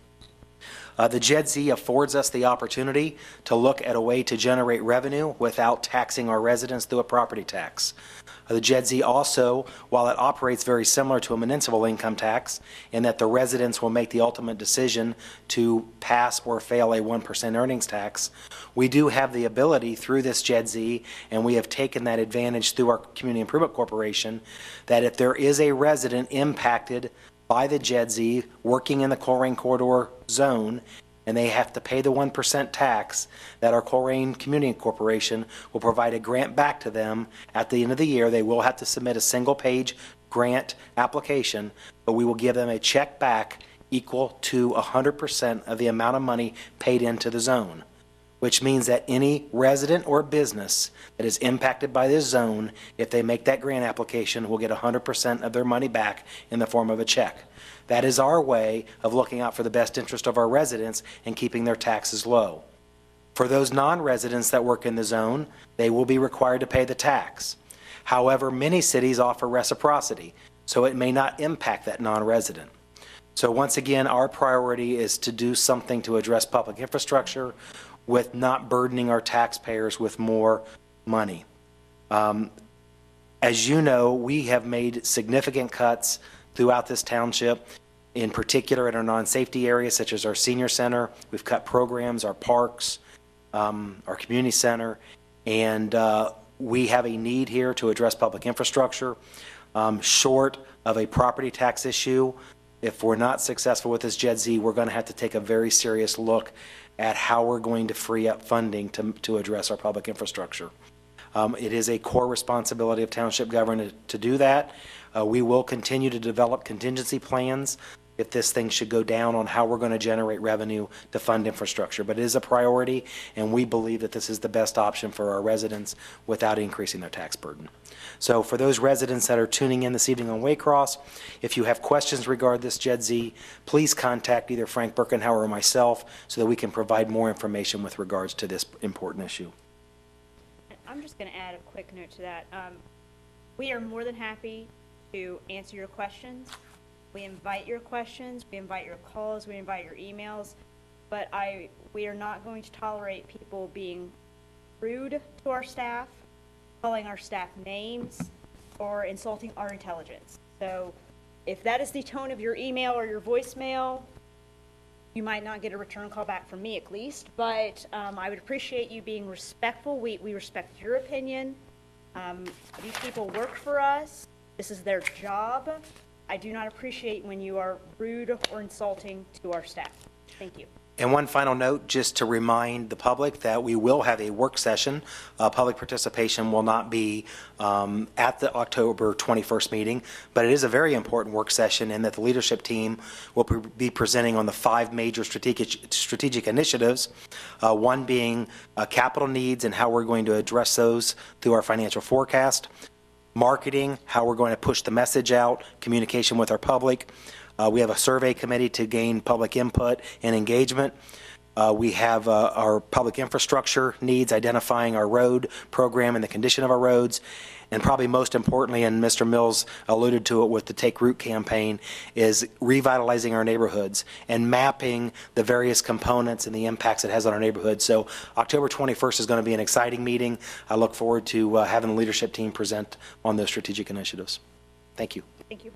The JED Z affords us the opportunity to look at a way to generate revenue without taxing our residents through a property tax. The JED Z also, while it operates very similar to a municipal income tax in that the residents will make the ultimate decision to pass or fail a 1% earnings tax, we do have the ability through this JED Z, and we have taken that advantage through our Community Improvement Corporation, that if there is a resident impacted by the JED Z working in the Colerain corridor zone, and they have to pay the 1% tax, that our Colerain Community Corporation will provide a grant back to them at the end of the year. They will have to submit a single-page grant application, but we will give them a check back equal to 100% of the amount of money paid into the zone, which means that any resident or business that is impacted by this zone, if they make that grant application, will get 100% of their money back in the form of a check. That is our way of looking out for the best interest of our residents and keeping their taxes low. For those non-residents that work in the zone, they will be required to pay the tax. However, many cities offer reciprocity, so it may not impact that non-resident. So once again, our priority is to do something to address public infrastructure with not burdening our taxpayers with more money. As you know, we have made significant cuts throughout this township, in particular in our non-safety areas such as our senior center. We've cut programs, our parks, our community center, and we have a need here to address public infrastructure. Short of a property tax issue, if we're not successful with this JED Z, we're going to have to take a very serious look at how we're going to free up funding to address our public infrastructure. It is a core responsibility of township government to do that. We will continue to develop contingency plans if this thing should go down on how we're going to generate revenue to fund infrastructure. But it is a priority, and we believe that this is the best option for our residents without increasing their tax burden. So for those residents that are tuning in this evening on Waycross, if you have questions regarding this JED Z, please contact either Frank Birkenhauer or myself so that we can provide more information with regards to this important issue. I'm just going to add a quick note to that. We are more than happy to answer your questions. We invite your questions, we invite your calls, we invite your emails, but we are not going to tolerate people being rude to our staff, calling our staff names, or insulting our intelligence. So if that is the tone of your email or your voicemail, you might not get a return call back from me at least, but I would appreciate you being respectful. We respect your opinion. These people work for us. This is their job. I do not appreciate when you are rude or insulting to our staff. Thank you. And one final note, just to remind the public that we will have a work session. Public participation will not be at the October 21st meeting, but it is a very important work session in that the leadership team will be presenting on the 5 major strategic initiatives, one being capital needs and how we're going to address those through our financial forecast, marketing, how we're going to push the message out, communication with our public. We have a survey committee to gain public input and engagement. We have our public infrastructure needs, identifying our road program and the condition of our roads. And probably most importantly, and Mr. Mills alluded to it with the Take Root campaign, is revitalizing our neighborhoods and mapping the various components and the impacts it has on our neighborhoods. So October 21st is going to be an exciting meeting. I look forward to having the leadership team present on those strategic initiatives. Thank you. Thank you.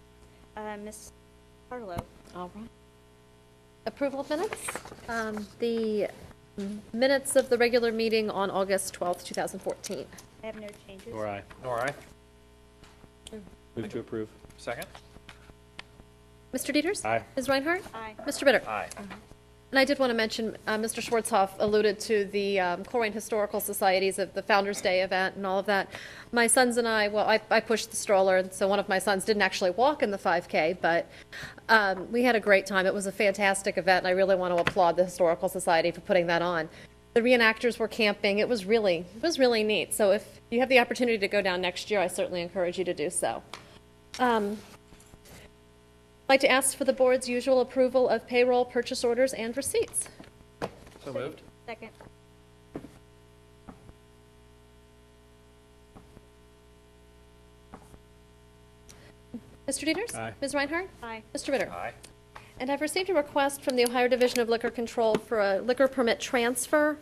Ms. Harlow. All right. Approval of minutes. The minutes of the regular meeting on August 12th, 2014. I have no changes. Nor I. Move to approve. Second. Mr. Dieters? Aye. Ms. Reinhardt? Aye. Mr. Bitter? Aye. And I did want to mention, Mr. Schwartzhoff alluded to the Colerain Historical Societies of the Founders Day event and all of that. My sons and I, well, I pushed the stroller, and so one of my sons didn't actually walk in the 5K, but we had a great time. It was a fantastic event, and I really want to applaud the Historical Society for putting that on. The reenactors were camping. It was really neat. So if you have the opportunity to go down next year, I certainly encourage you to do so. I'd like to ask for the board's usual approval of payroll, purchase orders, and receipts. So moved. Second. Mr. Dieters? Aye. Ms. Reinhardt? Aye. Mr. Ritter? Aye. And I've received a request from the Ohio Division of Liquor Control for a liquor permit transfer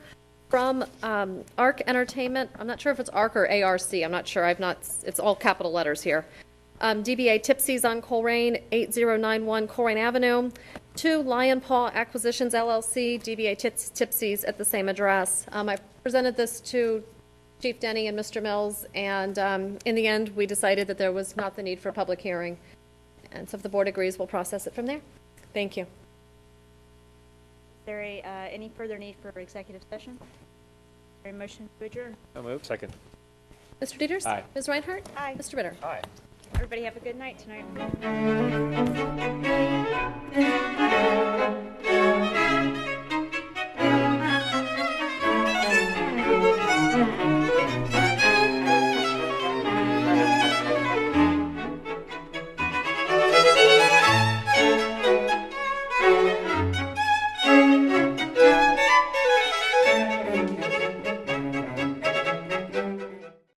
from ARC Entertainment. I'm not sure if it's ARC or ARC. I'm not sure. It's all capital letters here. DBA Tipsy's on Colerain, 8091 Colerain Avenue, to Lion Paw Acquisitions LLC, DBA Tipsy's at the same address. I presented this to Chief Denny and Mr. Mills, and in the end, we decided that there was not the need for a public hearing. And so if the board agrees, we'll process it from there. Thank you. Is there any further need for executive session? Is there a motion to adjourn? So moved. Second. Mr. Dieters? Aye. Ms. Reinhardt? Aye. Mr. Ritter? Aye. Everybody have a good night tonight.